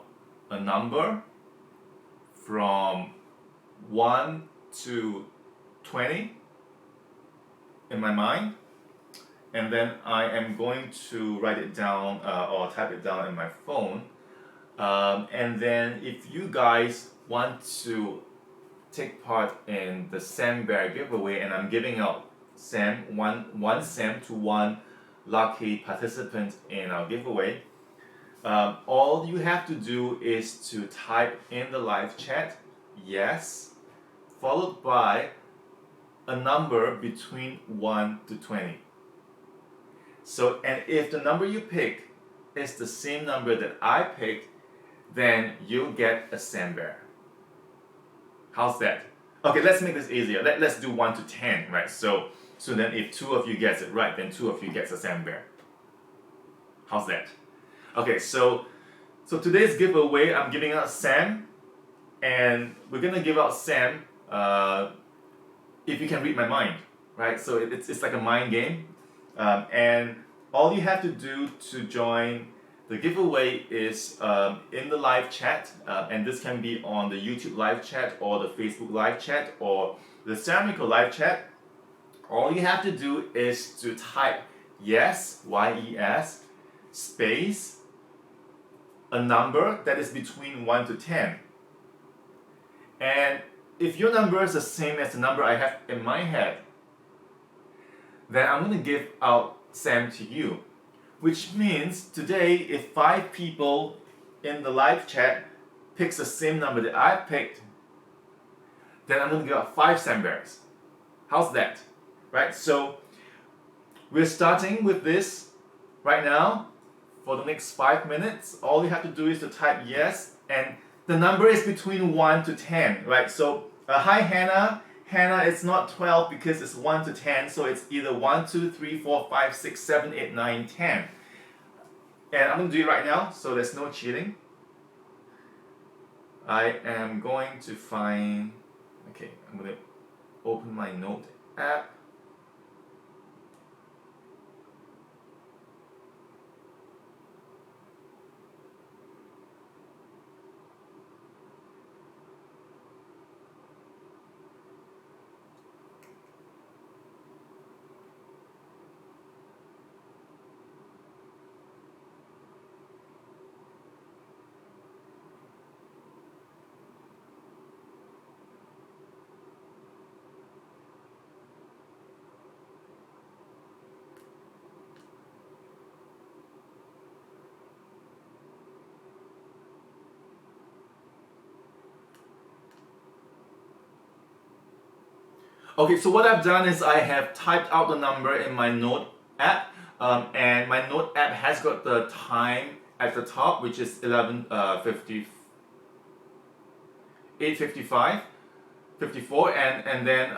a number from 1 to 20 in my mind, and then I am going to write it down or type it down in my phone, and then if you guys want to take part in the Sandbag giveaway, and I'm giving out one Sam to one lucky participant in our giveaway, all you have to do is to type in the live chat yes, followed by a number between 1 to 20. So, and if the number you pick is the same number that I picked, then you'll get a Sandbag. How's that? Okay, let's make this easier. Let's do 1 to 10, right? So then if 2 of you gets it right, then 2 of you gets a Sandbag. How's that? Okay, so today's giveaway, I'm giving out Sam, and we're gonna give out Sam if you can read my mind, right? So it's like a mind game, and all you have to do to join the giveaway is in the live chat, and this can be on the YouTube live chat or the Facebook live chat or the Ceramiracle live chat. All you have to do is to type yes, Y-E-S, space, a number that is between 1 to 10. And if your number is the same as the number I have in my head, then I'm going to give out Sam to you. Which means today, if 5 people in the live chat picks the same number that I picked, then I'm going to give out 5 Sandbags. How's that? Right? So we're starting with this right now for the next 5 minutes. All you have to do is to type yes, and the number is between 1 to 10, right? So, hi Hannah. Hannah, it's not 12 because it's 1 to 10, so it's either 1, 2, 3, 4, 5, 6, 7, 8, 9, 10. And I'm going to do it right now, so there's no cheating. I am going to find, okay, I'm going to open my note app. Okay, so what I've done is I have typed out the number in my note app, and my note app has got the time at the top, which is 8:55, 54, and then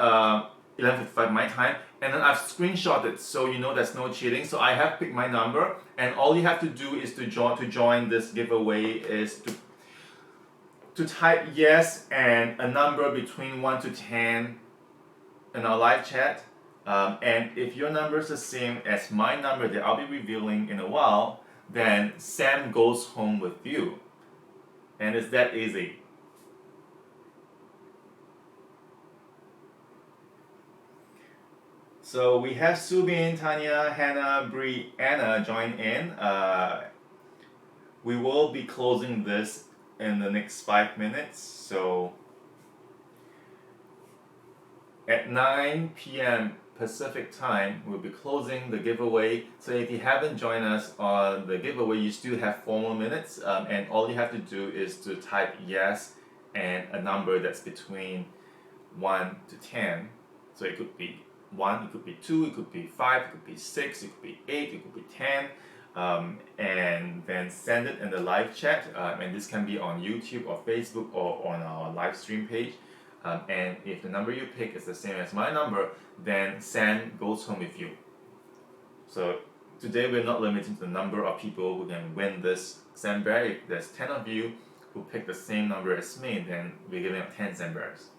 11:55 my time, and then I've screenshotted so you know there's no cheating. So I have picked my number, and all you have to do is to join this giveaway is to type yes and a number between 1 to 10 in our live chat, and if your number is the same as my number that I'll be revealing in a while, then Sam goes home with you. And it's that easy. So we have Subin, Tanya, Hannah, Bree, Anna join in. We will be closing this in the next 5 minutes. So at 9 p.m. Pacific time, we'll be closing the giveaway. So if you haven't joined us on the giveaway, you still have 4 more minutes. And all you have to do is to type yes and a number that's between 1 to 10. So it could be 1, it could be 2, it could be 5, it could be 6, it could be 8, it could be 10. And then send it in the live chat. And this can be on YouTube or Facebook or on our live stream page. And if the number you pick is the same as my number, then Sam goes home with you. So today we're not limiting the number of people who can win this Sandbag. If there's 10 of you who pick the same number as me, then we're giving out 10 Sandbags.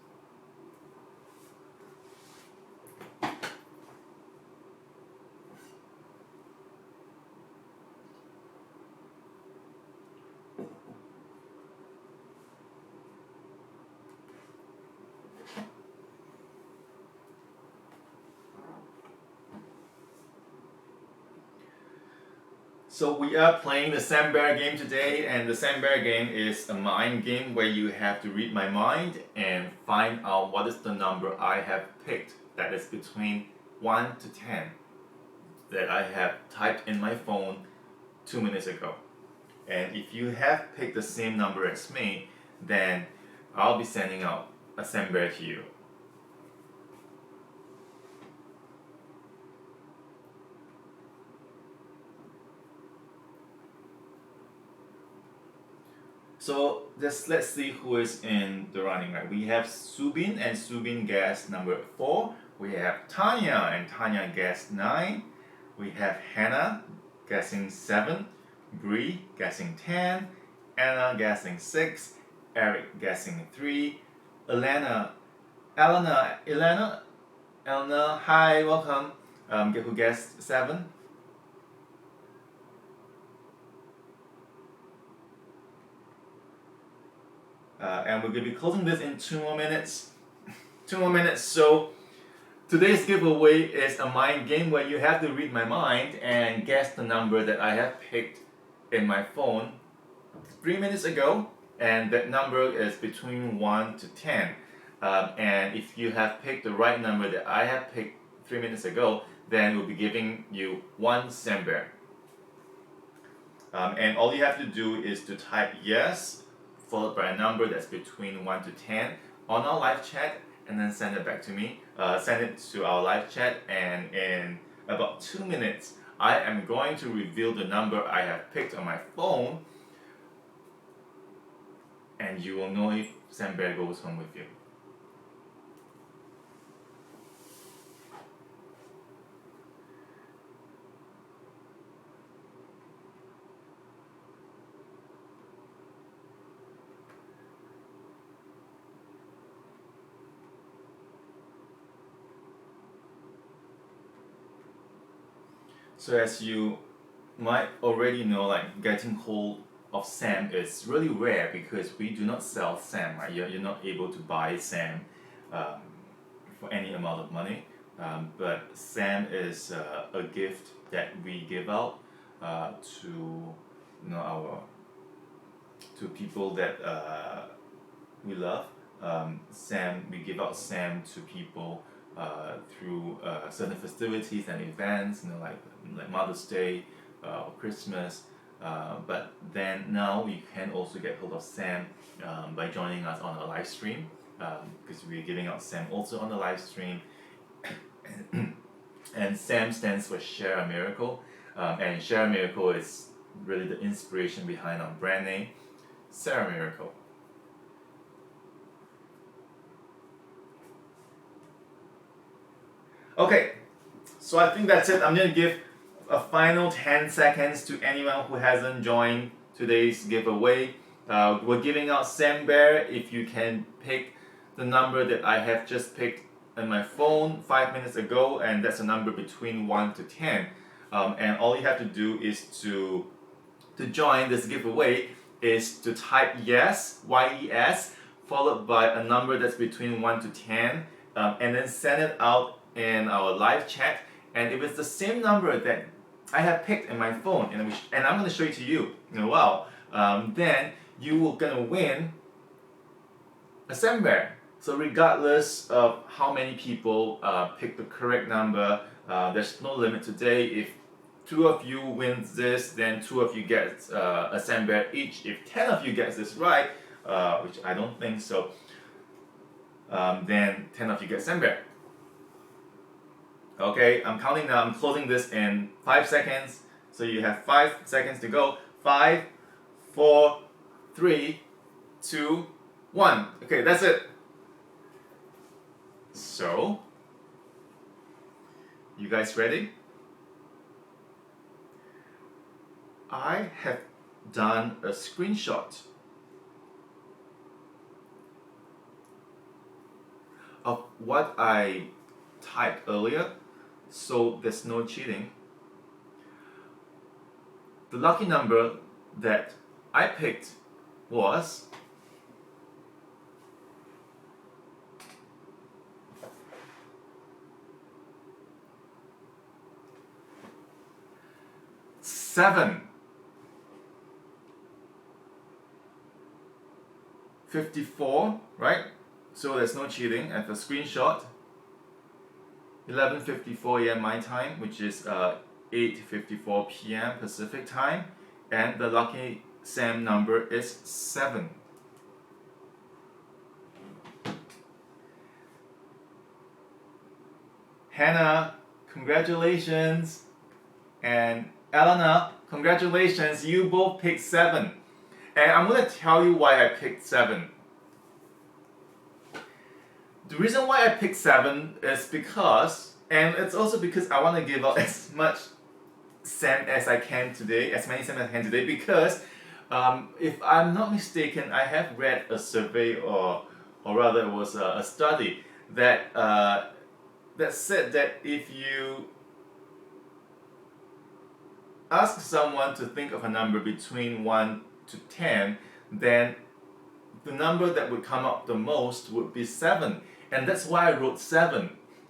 So we are playing the Sandbag game today, and the Sandbag game is a mind game where you have to read my mind and find out what is the number I have picked that is between 1 to 10 that I have typed in my phone 2 minutes ago. And if you have picked the same number as me, then I'll be sending out a Sandbag to you. So let's see who is in the running. Right? We have Subin, and Subin guessed number 4. We have Tanya, and Tanya guessed 9. We have Hannah guessing 7. Bree guessing 10. Anna guessing 6. Eric guessing 3. Elena, hi, welcome. Who guessed 7? And we're going to be closing this in 2 more minutes. 2 more minutes. So today's giveaway is a mind game where you have to read my mind and guess the number that I have picked in my phone 3 minutes ago. And that number is between 1 to 10. And if you have picked the right number that I have picked 3 minutes ago, then we'll be giving you 1 Sandbag. And all you have to do is to type yes, followed by a number that's between 1 to 10 on our live chat, and then send it back to me. Send it to our live chat, and in about 2 minutes, I am going to reveal the number I have picked on my phone, and you will know if Sandbag goes home with you. So as you might already know, like getting hold of SAM is really rare because we do not sell SAM, right? You're not able to buy SAM for any amount of money. But SAM is a gift that we give out to to people that we love. We give out SAM to people through certain festivities and events, like Mother's Day or Christmas. But then now you can also get hold of SAM by joining us on a live stream, because we're giving out SAM also on the live stream. And SAM stands for Share a Miracle, and Share a Miracle is really the inspiration behind our brand name, Ceramiracle. Okay, so I think that's it. I'm going to give a final 10 seconds to anyone who hasn't joined today's giveaway. We're giving out Sandbag if you can pick the number that I have just picked in my phone 5 minutes ago, and that's a number between 1 to 10. And all you have to do is to to join this giveaway is to type yes, Y-E-S, followed by a number that's between 1 to 10, and then send it out in our live chat. And if it's the same number that I have picked in my phone, and I'm going to show it to you in a while, then you will gonna win a Sandbag. So regardless of how many people pick the correct number, there's no limit today. If 2 of you wins this, then 2 of you get a Sandbag each. If 10 of you gets this right, which I don't think so, then 10 of you get Sandbag. Okay, I'm counting now. I'm closing this in 5 seconds. So you have 5 seconds to go. 5, 4, 3, 2, 1. Okay, that's it. So, you guys ready? I have done a screenshot of what I typed earlier, so there's no cheating. The lucky number that I picked was 7. 54, right? So there's no cheating. I have a screenshot. 11:54 a.m. my time, which is 8:54 p.m. Pacific time, and the lucky Sam number is 7. Hannah, congratulations, and Elena, congratulations, you both picked 7. And I'm going to tell you why I picked 7. The reason why I picked 7 is because, and it's also because I want to give out as much sand as I can today, as many sand as I can today, because if I'm not mistaken, I have read a survey, or rather it was a study that that said that if you ask someone to think of a number between 1 to 10, then the number that would come up the most would be 7. And that's why I wrote 7.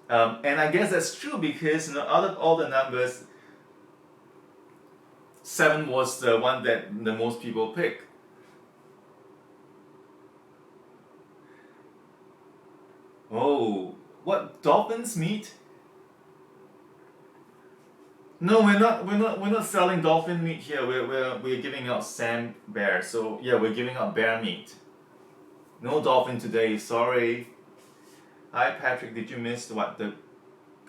And I guess that's true because, out of all the numbers, 7 was the one that the most people picked. Oh, what, dolphins meat? No, we're not selling dolphin meat here. We're giving out sand bear. So yeah, we're giving out bear meat. No dolphin today, sorry. Hi Patrick, did you miss the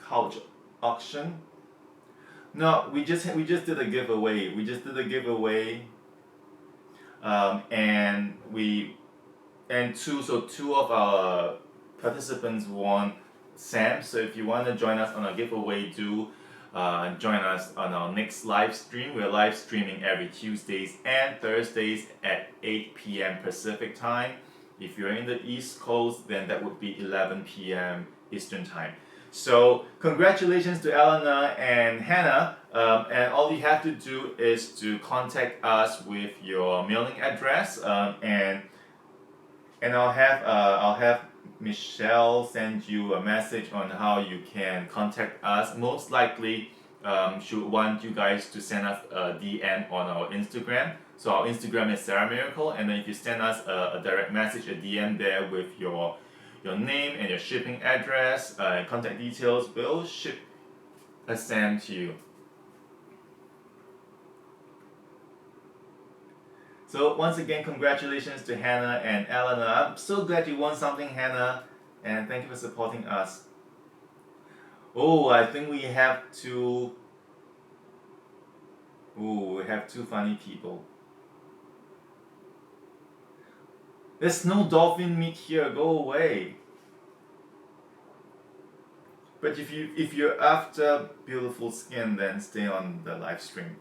couch auction? No, we just did a giveaway. We just did a giveaway, and two of our participants won Sam. So if you want to join us on a giveaway, do join us on our next live stream. We're live streaming every Tuesdays and Thursdays at 8 p.m. Pacific time. If you're in the East Coast, then that would be 11 p.m. Eastern time. So congratulations to Elena and Hannah, and all you have to do is to contact us with your mailing address, and I'll have Michelle send you a message on how you can contact us. Most likely, she'll want you guys to send us a DM on our Instagram. So our Instagram is Ceramiracle, and then if you send us a direct message, a DM there with your name and your shipping address, contact details, we'll ship a Sam to you. So once again, congratulations to Hannah and Elena. I'm so glad you won something, Hannah, and thank you for supporting us. Oh, I think we have two. Ooh, we have 2 funny people. There's no dolphin meat here, go away. But if you're after beautiful skin, then stay on the live stream.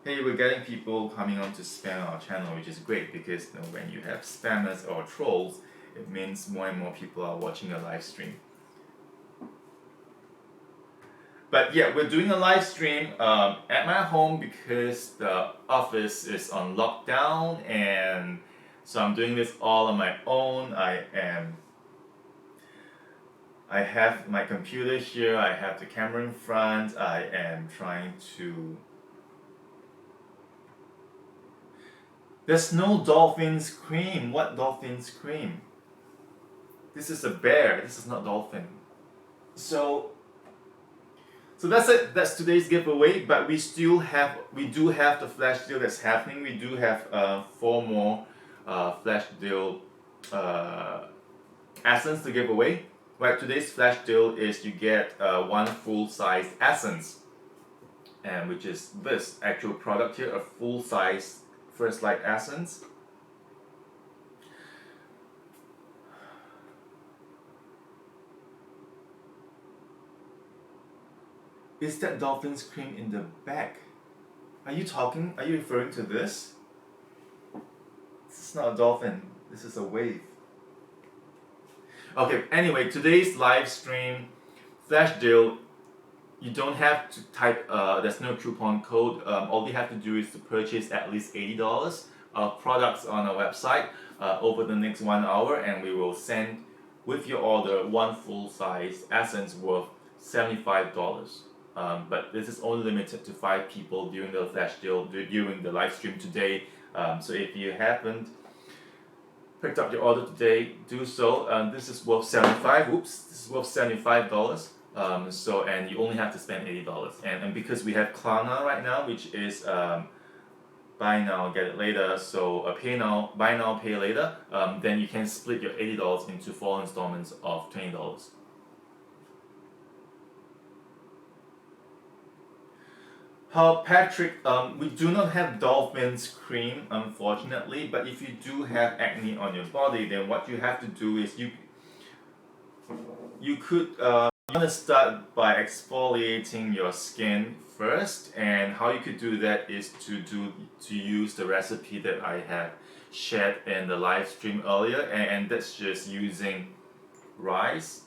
Hey, we're getting people coming on to spam our channel, which is great because when you have spammers or trolls, it means more and more people are watching your live stream. But yeah, we're doing a live stream at my home because the office is on lockdown, and so I'm doing this all on my own. I have my computer here, I have the camera in front, I am trying to... There's no dolphin scream. What dolphin scream? This is a bear, this is not dolphin. So that's it. That's today's giveaway. But we do have the flash deal that's happening. We do have 4 more flash deal essence to give away. Right, today's flash deal is you get 1 full-size essence, and which is this actual product here, a full-size First Light essence. Is that dolphin scream in the back? Are you referring to this? This is not a dolphin, this is a wave. Okay, anyway, today's live stream flash deal, you don't have to type, there's no coupon code. All you have to do is to purchase at least $80 of products on our website over the next 1 hour, and we will send with your order 1 full-size essence worth $75. But this is only limited to 5 people during the flash deal, during the live stream today. So if you haven't picked up your order today, do so. This is worth $75. So, and you only have to spend $80. And because we have Klarna right now, which is buy now, get it later, so buy now, pay later, then you can split your $80 into 4 installments of $20. Patrick, we do not have dolphin's cream, unfortunately, but if you do have acne on your body, then what you have to do is you want to start by exfoliating your skin first, and how you could do that is to use the recipe that I have shared in the live stream earlier, and that's just using rice.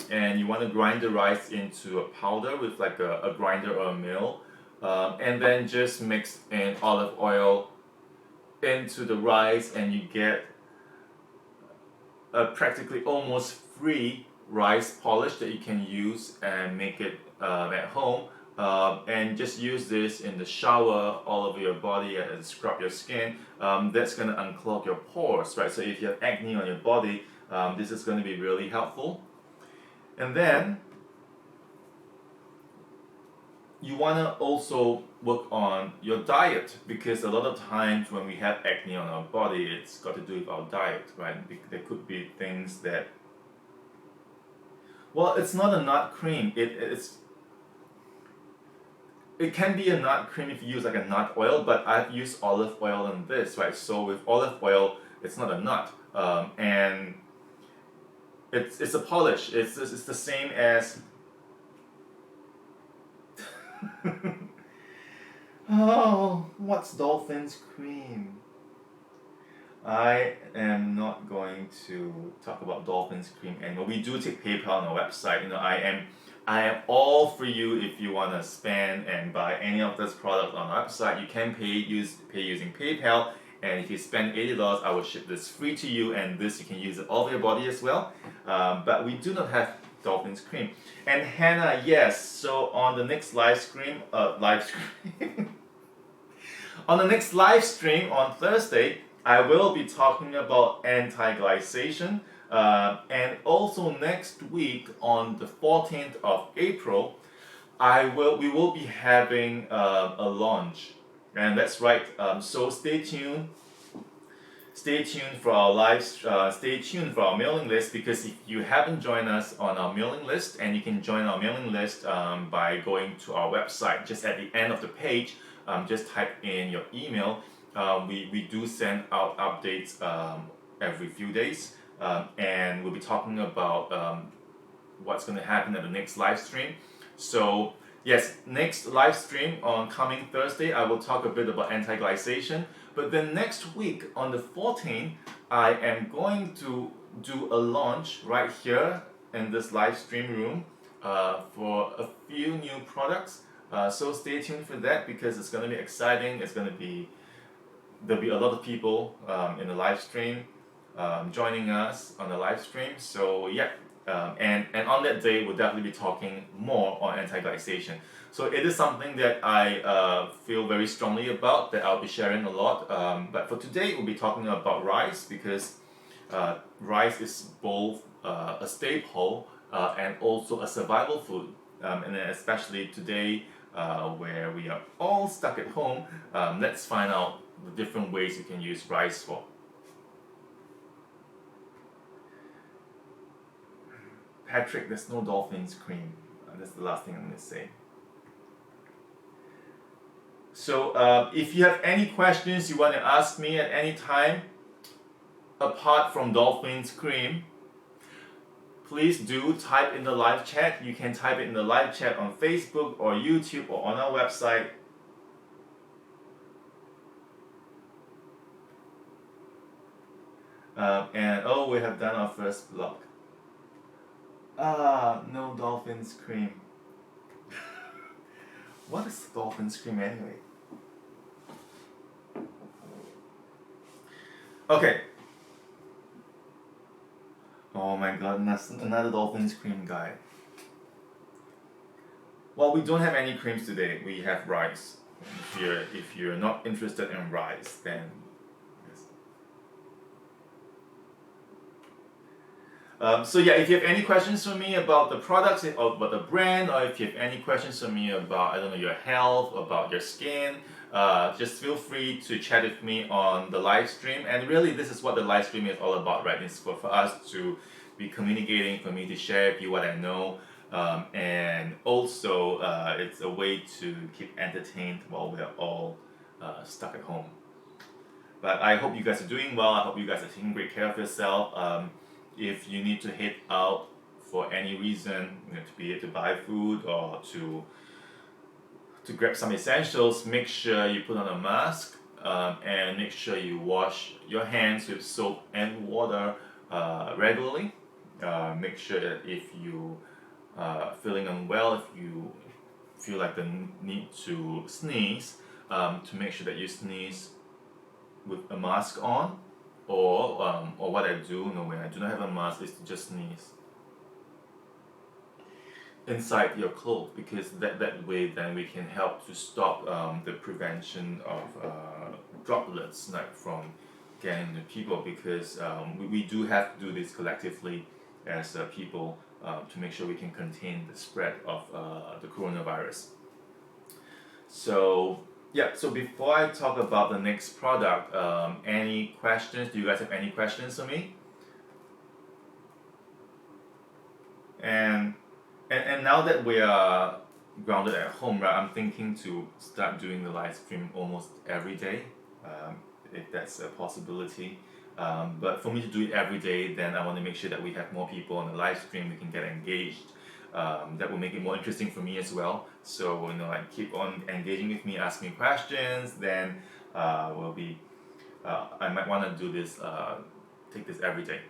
And you want to grind the rice into a powder with like a grinder or a mill, and then just mix in olive oil into the rice, and you get a practically almost free rice polish that you can use and make it at home, and just use this in the shower all over your body and scrub your skin. That's going to unclog your pores, right? So if you have acne on your body, this is going to be really helpful. And then you want to also work on your diet, because a lot of times when we have acne on our body, it's got to do with our diet, right? There could be things that, well, it's not a nut cream. It can be a nut cream if you use like a nut oil, but I've used olive oil in this, right? So with olive oil, it's not a nut, and it's a polish. It's the same as oh, what's dolphin's cream? I am not going to talk about dolphin's cream anymore. We do take PayPal on our website. You know, I am all for you if you want to spend and buy any of this product on our website. You can pay using PayPal, and if you spend $80, I will ship this free to you, and this you can use it all over your body as well. But we do not have dolphin's cream. And Hannah, yes. So on the next live stream, on the next live stream on Thursday, I will be talking about anti-glycation, and also next week on the 14th of April, we will be having a launch, and that's right. So stay tuned. Stay tuned for our stay tuned for our mailing list, because if you haven't joined us on our mailing list, and you can join our mailing list by going to our website. Just at the end of the page, just type in your email. We do send out updates every few days, and we'll be talking about what's going to happen at the next live stream. So yes, next live stream on coming Thursday, I will talk a bit about anti-glycation. But then next week on the 14th, I am going to do a launch right here in this live stream room for a few new products. So stay tuned for that because it's going to be exciting. There'll be a lot of people in the live stream joining us on the live stream. So yeah, and on that day we'll definitely be talking more on anti-glycation. So it is something that I feel very strongly about, that I'll be sharing a lot. But for today we'll be talking about rice because rice is both a staple and also a survival food. And then especially today where we are all stuck at home, let's find out the different ways you can use rice for. Patrick, there's no dolphin's cream. That's the last thing I'm going to say. So if you have any questions you want to ask me at any time, apart from dolphin's cream, please do type in the live chat. You can type it in the live chat on Facebook or YouTube or on our website. And oh, we have done our first vlog. No dolphin's cream. What is dolphin's cream anyway? Okay. Oh my god, that's another dolphin's cream guy. Well, we don't have any creams today. We have rice. If you're not interested in rice, then so yeah, if you have any questions for me about the products or about the brand, or if you have any questions for me about, I don't know, your health, about your skin, just feel free to chat with me on the live stream. And really, this is what the live stream is all about, right? It's for us to be communicating, for me to share with you what I know, and also it's a way to keep entertained while we're all stuck at home. But I hope you guys are doing well. I hope you guys are taking great care of yourself. If you need to head out for any reason, to be able to buy food or to grab some essentials, make sure you put on a mask and make sure you wash your hands with soap and water regularly. Make sure that if you feeling unwell, if you feel like the need to sneeze, to make sure that you sneeze with a mask on. Or what I do when I do not have a mask is to just sneeze inside your clothes, because that way then we can help to stop the prevention of droplets from getting to people, because we do have to do this collectively as people to make sure we can contain the spread of the coronavirus. So yeah, so before I talk about the next product, any questions? Do you guys have any questions for me? And now that we are grounded at home, right, I'm thinking to start doing the live stream almost every day, if that's a possibility. But for me to do it every day, then I want to make sure that we have more people on the live stream, we can get engaged. That will make it more interesting for me as well. So like keep on engaging with me, ask me questions. Then will be I might want to do this, take this every day.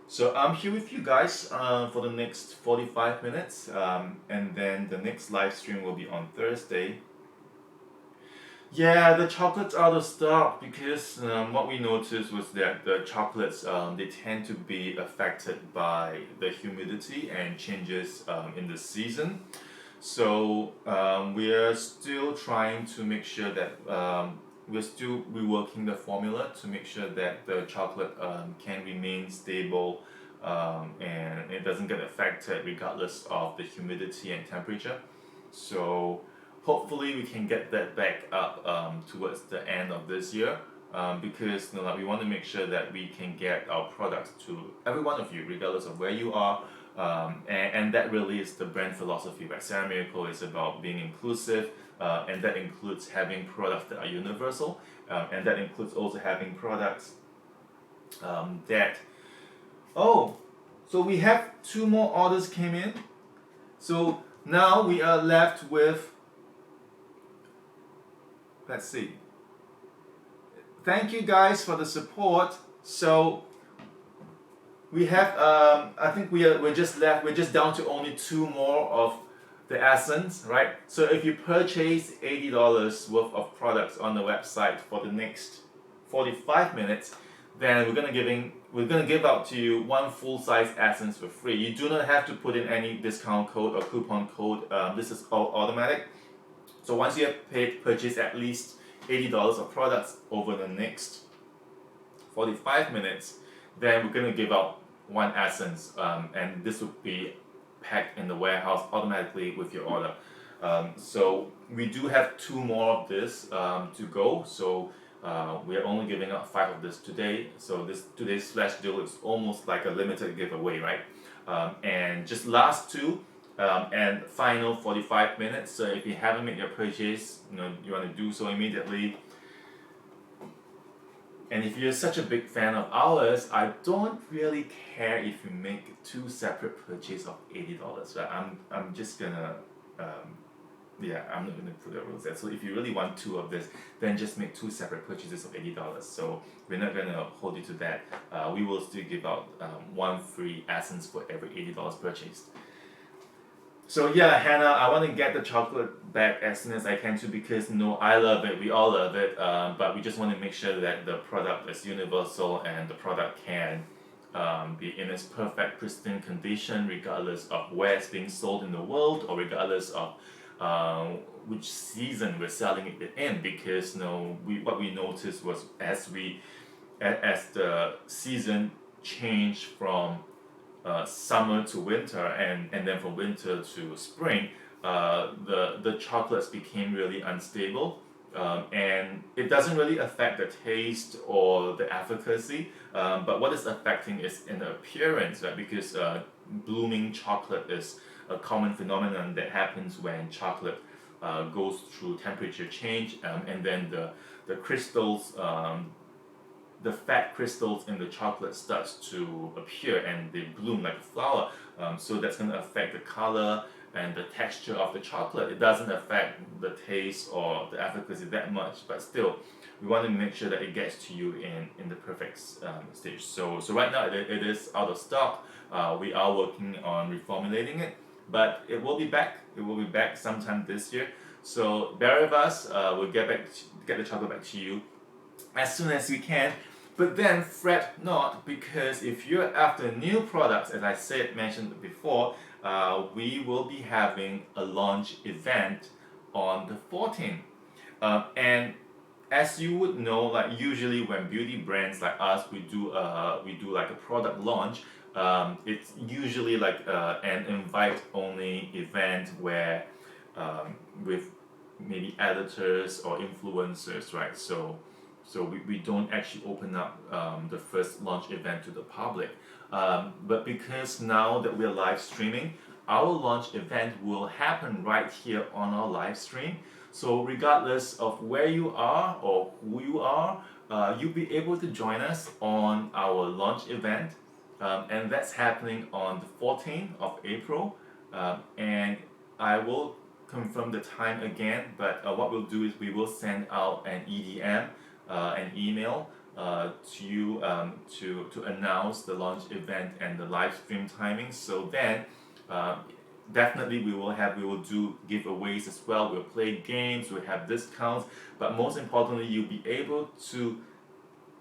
So I'm here with you guys for the next 45 minutes, and then the next live stream will be on Thursday. Yeah, the chocolates are out of stock because what we noticed was that the chocolates they tend to be affected by the humidity and changes in the season. So we are still trying to make sure that we're still reworking the formula to make sure that the chocolate can remain stable and it doesn't get affected regardless of the humidity and temperature. So hopefully we can get that back up towards the end of this year, because we want to make sure that we can get our products to every one of you regardless of where you are, and that really is the brand philosophy. Right? Ceramiracle is about being inclusive, and that includes having products that are universal, and that includes also having products that so we have 2 more orders came in, so now we are left with, let's see, thank you guys for the support. So we have, I think we're just down to only 2 more of the essence, right? So if you purchase $80 worth of products on the website for the next 45 minutes, then we're gonna give out to you 1 full-size essence for free. You do not have to put in any discount code or coupon code. This is all automatic. So once you have purchased at least $80 of products over the next 45 minutes, then we're gonna give out 1 essence, and this will be packed in the warehouse automatically with your order. So we do have 2 more of this to go. So we are only giving out 5 of this today. So today's flash deal is almost like a limited giveaway, right? And just last 2 and final 45 minutes. So if you haven't made your purchase, you want to do so immediately. And if you're such a big fan of ours, I don't really care if you make 2 separate purchases of $80, right? I'm just gonna, I'm not gonna put the rules there. So if you really want 2 of this, then just make 2 separate purchases of $80. So we're not gonna hold you to that. We will still give out 1 free essence for every $80 purchased. So yeah, Hannah, I want to get the chocolate back as soon as I can too, because I love it, we all love it, but we just want to make sure that the product is universal and the product can be in its perfect pristine condition regardless of where it's being sold in the world or regardless of which season we're selling it in, because what we noticed was as the season changed from summer to winter and then from winter to spring, the chocolates became really unstable, and it doesn't really affect the taste or the efficacy, but what it's affecting is in the appearance, right? Because blooming chocolate is a common phenomenon that happens when chocolate goes through temperature change, and then the crystals, the fat crystals in the chocolate starts to appear and they bloom like a flower. So that's going to affect the color and the texture of the chocolate. It doesn't affect the taste or the efficacy that much, but still, we want to make sure that it gets to you in the perfect stage. So right now it is out of stock. We are working on reformulating it, but it will be back. It will be back sometime this year. So bear with us. We'll get the chocolate back to you as soon as we can. But then fret not, because if you're after new products, as I mentioned before, we will be having a launch event on the 14th. And as you would know, like usually when beauty brands like us, we do like a product launch. It's usually like an invite-only event where with maybe editors or influencers, right? So we don't actually open up the first launch event to the public. But because now that we're live streaming, our launch event will happen right here on our live stream. So regardless of where you are or who you are, you'll be able to join us on our launch event. And that's happening on the 14th of April. And I will confirm the time again, but what we'll do is we will send out an EDM, an email to you to announce the launch event and the live stream timing. So then definitely we will do giveaways as well. We'll play games, we'll have discounts, but most importantly you'll be able to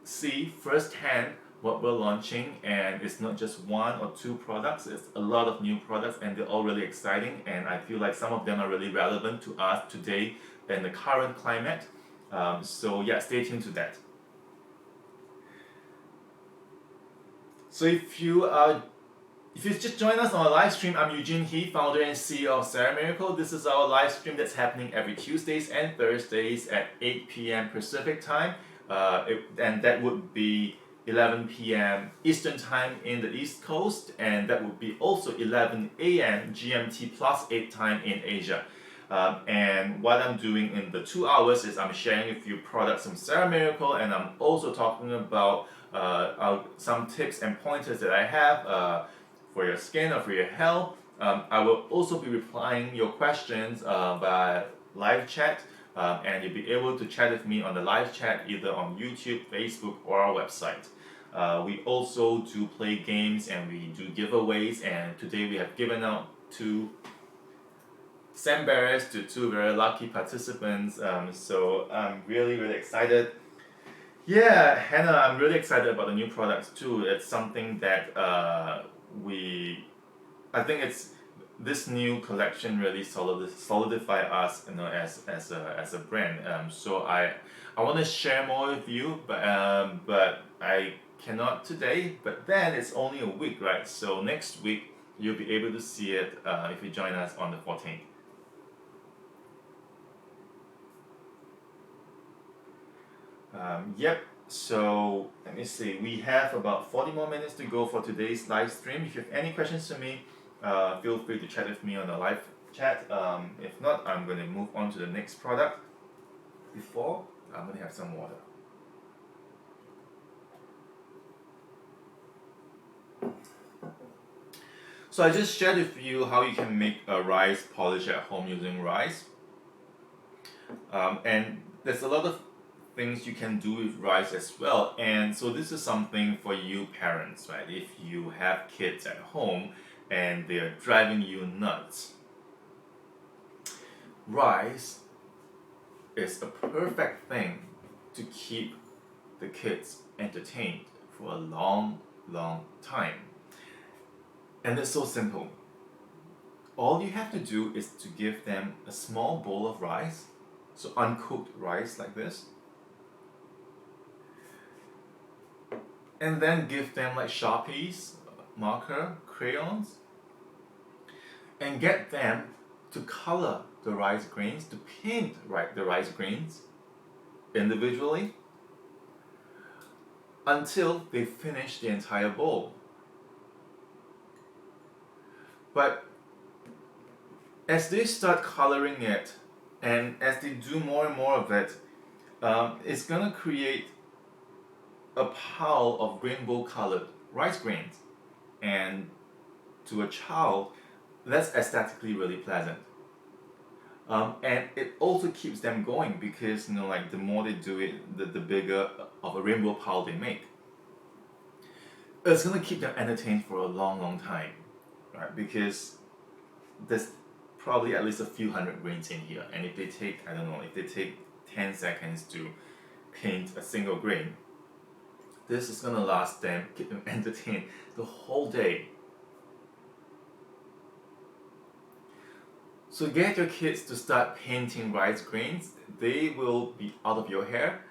see firsthand what we're launching, and it's not just 1 or 2 products, it's a lot of new products, and they're all really exciting, and I feel like some of them are really relevant to us today in the current climate. So yeah, stay tuned to that. So if you just joined us on a live stream, I'm Eugene He, founder and CEO of Ceramiracle. This is our live stream that's happening every Tuesdays and Thursdays at 8 p.m. Pacific time, and that would be 11 p.m. Eastern time in the East Coast, and that would be also 11 a.m. GMT plus 8 time in Asia. And what I'm doing in the 2 hours is I'm sharing with you products from Ceramiracle, and I'm also talking about some tips and pointers that I have for your skin or for your health. I will also be replying your questions by live chat and you'll be able to chat with me on the live chat either on YouTube, Facebook, or our website. We also do play games and we do giveaways, and today we have given out 2 sandbags to 2 very lucky participants. So I'm really excited. Yeah, Hannah, I'm really excited about the new products too. It's something that I think it's this new collection really solidify us, as a brand. So I want to share more with you, but I cannot today. But then it's only a week, right? So next week you'll be able to see it if you join us on the 14th. Yep. So let me see. We have about 40 more minutes to go for today's live stream. If you have any questions to me, feel free to chat with me on the live chat. If not, I'm going to move on to the next product. Before, I'm going to have some water. So I just shared with you how you can make a rice polish at home using rice. And there's a lot of things you can do with rice as well. And so this is something for you parents, right? If you have kids at home and they're driving you nuts, rice is a perfect thing to keep the kids entertained for a long time. And it's so simple. All you have to do is to give them a small bowl of rice, so uncooked rice like this, and then give them like Sharpies, marker, crayons, and get them to color the rice grains, to paint the rice grains individually until they finish the entire bowl. But as they start coloring it, and as they do more and more of it, it's gonna create a pile of rainbow colored rice grains. And to a child, that's aesthetically really pleasant. And it also keeps them going because like the more they do it, the bigger of a rainbow pile they make. It's gonna keep them entertained for a long time, right? Because there's probably at least a few hundred grains in here, and if they take, I don't know, if they take 10 seconds to paint a single grain, this is gonna last them, keep them entertained the whole day. So get your kids to start painting rice grains. They will be out of your hair,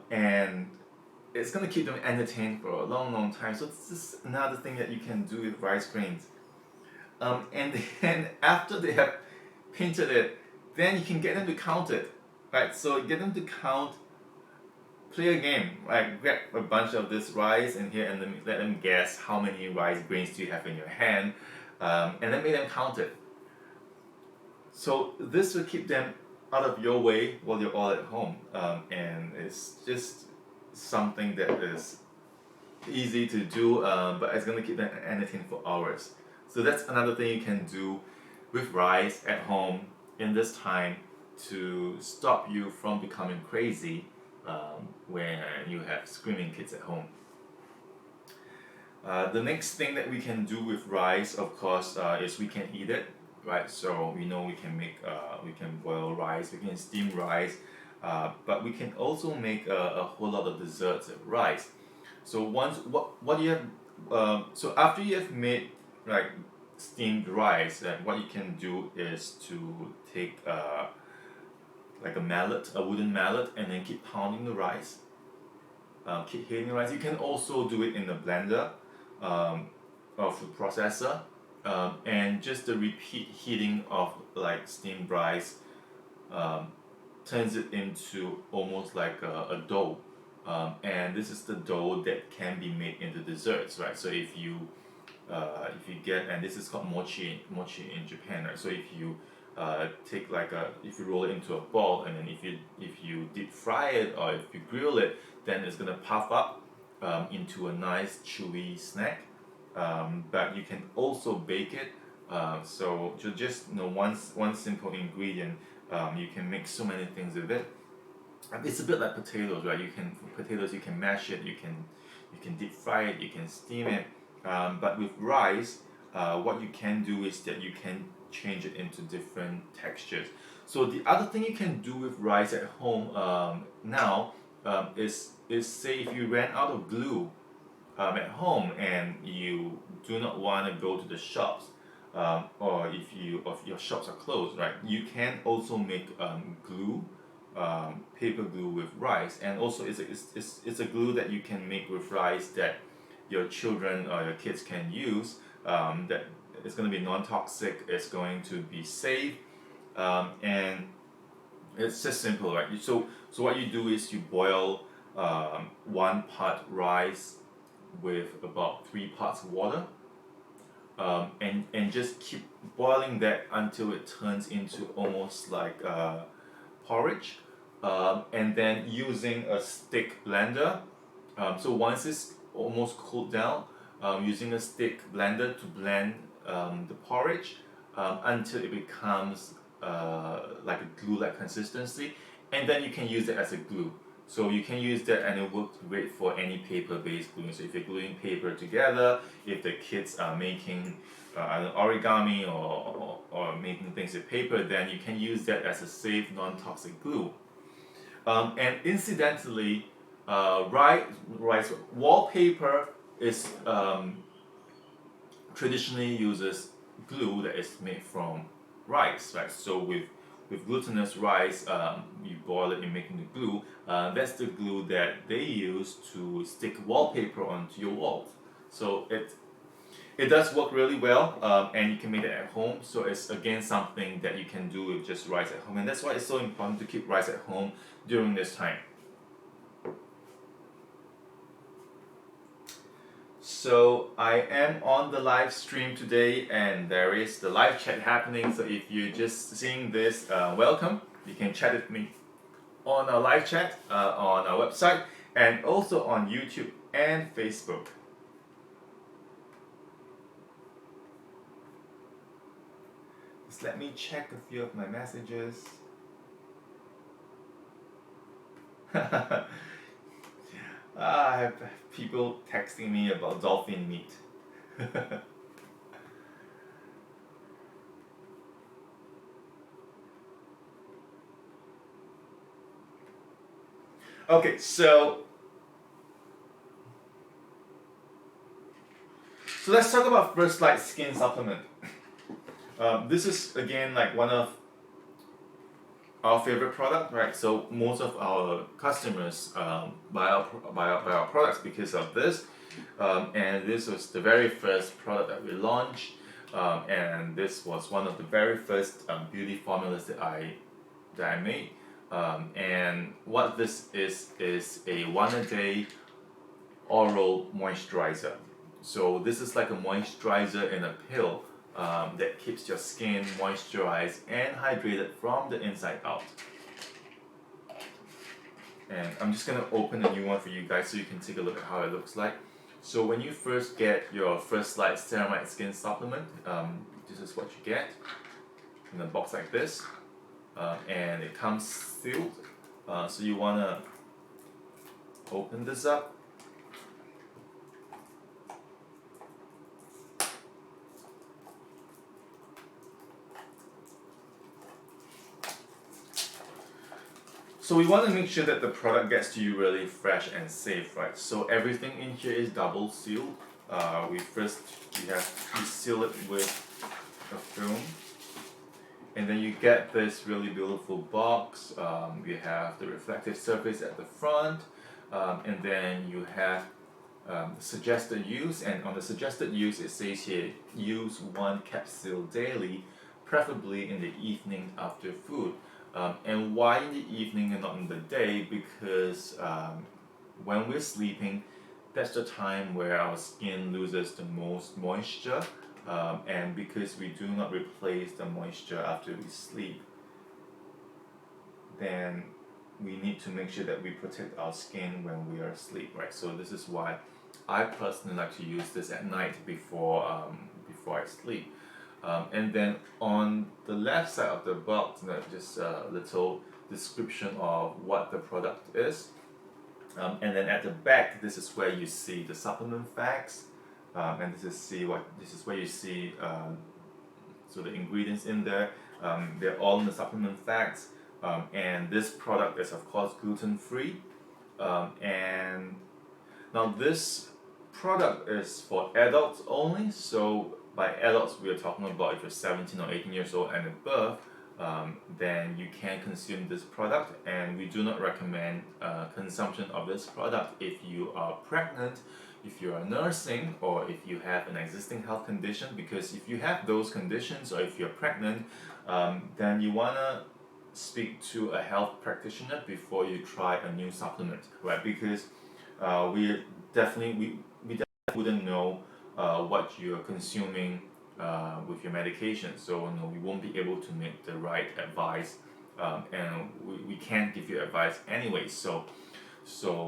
and it's gonna keep them entertained for a long time. So this is another thing that you can do with rice grains. And then after they have painted it, then you can get them to count it, right? So get them to count, play a game, right? Grab a bunch of this rice in here and then let them guess how many rice grains do you have in your hand, and then make them count it. So this will keep them out of your way while you're all at home, and it's just something that is easy to do, but it's gonna keep them entertained for hours. So that's another thing you can do with rice at home in this time to stop you from becoming crazy when you have screaming kids at home. The next thing that we can do with rice, of course, is we can eat it, right? So we know we can make, we can boil rice, we can steam rice, but we can also make a whole lot of desserts with rice. So what you have, so after you have made like steamed rice, then what you can do is to take like a mallet, a wooden mallet, and then keep pounding the rice, keep hitting the rice. You can also do it in the blender or food processor, and just the repeat heating of like steamed rice turns it into almost like a dough, and this is the dough that can be made into desserts, right? So if you get, and this is called mochi in Japan, right? So if you take if you roll it into a ball, and then if you deep fry it or if you grill it, then it's gonna puff up into a nice chewy snack. But you can also bake it. So just one simple ingredient You can make so many things with it. It's a bit like potatoes, right? You can mash it, you can deep fry it, you can steam it. But with rice, what you can do is that you can change it into different textures. So the other thing you can do with rice at home now is say if you ran out of glue at home and you do not want to go to the shops, or if your shops are closed, right? You can also make glue, paper glue with rice, and also it's a glue that you can make with rice that your children or your kids can use. That it's going to be non-toxic. It's going to be safe, and it's just simple, right? So what you do is you boil 1 part rice with about 3 parts water, and just keep boiling that until it turns into almost like porridge, and then using a stick blender. So once it's almost cooled down, using a stick blender to blend the porridge until it becomes like a glue-like consistency, and then you can use it as a glue. So you can use that and it works great for any paper-based gluing. So if you're gluing paper together, if the kids are making origami or making things with paper, then you can use that as a safe, non-toxic glue. And incidentally, rice wallpaper is traditionally uses glue that is made from rice, right? So with glutinous rice, you boil it in making the glue. That's the glue that they use to stick wallpaper onto your walls. So it does work really well, and you can make it at home. So it's again something that you can do with just rice at home, and that's why it's so important to keep rice at home during this time. So I am on the live stream today, and there is the live chat happening. So if you're just seeing this, welcome. You can chat with me on our live chat on our website, and also on YouTube and Facebook. Just let me check a few of my messages. I have people texting me about dolphin meat. Okay, so let's talk about First Light Skin Supplement. This is again like one of our favorite product, right? So most of our customers buy our products because of this, and this was the very first product that we launched, and this was one of the very first beauty formulas that I made, and what this is a 1-a-day oral moisturizer. So this is like a moisturizer in a pill. That keeps your skin moisturized and hydrated from the inside out. And I'm just gonna open a new one for you guys so you can take a look at how it looks like. So when you first get your First Light Ceramide Skin Supplement, this is what you get in a box like this, and it comes sealed. So you wanna open this up. So we want to make sure that the product gets to you really fresh and safe, right? So everything in here is double sealed. We seal it with a film, and then you get this really beautiful box. You have the reflective surface at the front, and then you have suggested use, and on the suggested use it says here, use 1 capsule daily, preferably in the evening after food. And why in the evening and not in the day? Because when we're sleeping, that's the time where our skin loses the most moisture, and because we do not replace the moisture after we sleep, then we need to make sure that we protect our skin when we are asleep, right? So this is why I personally like to use this at night before I sleep. And then on the left side of the box, just a little description of what the product is. And then at the back, this is where you see the supplement facts, and this is where you see so the ingredients in there. They're all in the supplement facts, and this product is of course gluten free. And now this product is for adults only. So by adults, we are talking about if you're 17 or 18 years old and above, then you can consume this product, and we do not recommend consumption of this product if you are pregnant, if you are nursing, or if you have an existing health condition, because if you have those conditions or if you're pregnant, then you want to speak to a health practitioner before you try a new supplement, right? Because we definitely wouldn't know what you're consuming with your medication, so we won't be able to make the right advice, and we can't give you advice anyway. So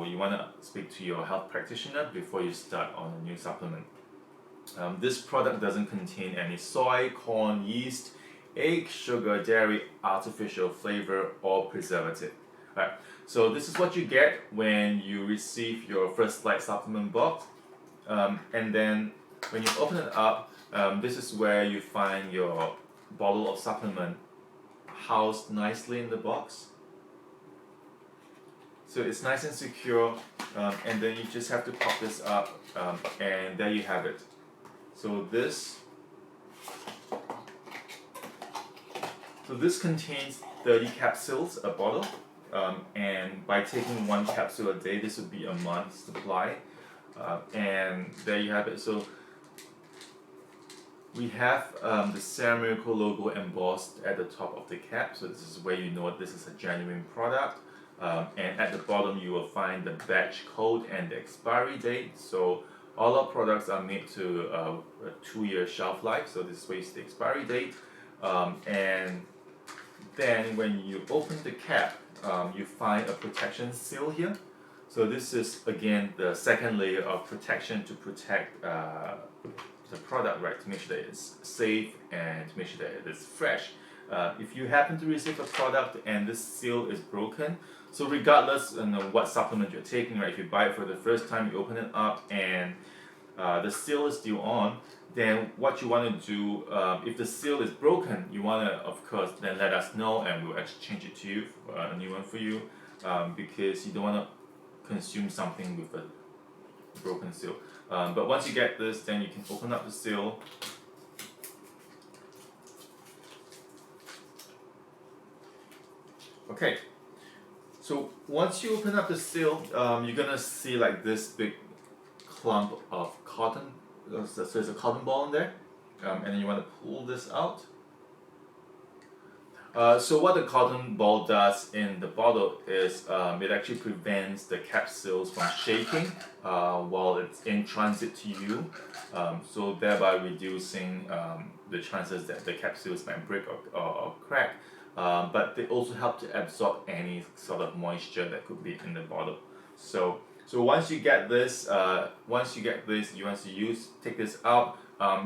you want to speak to your health practitioner before you start on a new supplement. This product doesn't contain any soy, corn, yeast, egg, sugar, dairy, artificial flavor, or preservative. Right. So this is what you get when you receive your First Light supplement box, and then when you open it up, this is where you find your bottle of supplement housed nicely in the box. So it's nice and secure, and then you just have to pop this up, and there you have it. So this contains 30 capsules a bottle, and by taking one capsule a day, this would be a month's supply, and there you have it. So we have the Ceramiracle logo embossed at the top of the cap, so this is where you know this is a genuine product. And at the bottom you will find the batch code and the expiry date. So all our products are made to a 2-year shelf life, so this is the expiry date. And then when you open the cap, you find a protection seal here. So this is again the second layer of protection to protect the product, right, to make sure that it's safe and to make sure that it is fresh. If you happen to receive a product and this seal is broken, so regardless of what supplement you're taking, right, if you buy it for the first time, you open it up and the seal is still on, then what you want to do, if the seal is broken, you want to, of course, then let us know and we'll exchange it to you, a new one for you, because you don't want to consume something with a broken seal. But once you get this, then you can open up the seal. Okay, so once you open up the seal, you're gonna see like this big clump of cotton. So there's a cotton ball in there, and then you want to pull this out. So what the cotton ball does in the bottle is it actually prevents the capsules from shaking while it's in transit to you, so thereby reducing the chances that the capsules might break or crack. But they also help to absorb any sort of moisture that could be in the bottle. So once you get this, you want to take this out.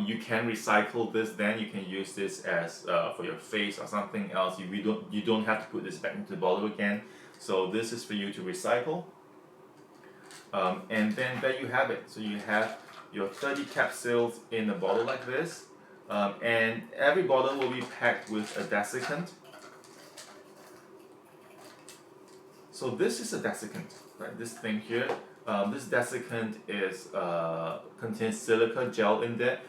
You can recycle this. Then you can use this as for your face or something else. You don't have to put this back into the bottle again. So this is for you to recycle. And then there you have it. So you have your 30 capsules in a bottle like this, and every bottle will be packed with a desiccant. So this is a desiccant, right? This thing here, this desiccant is contains silica gel in there.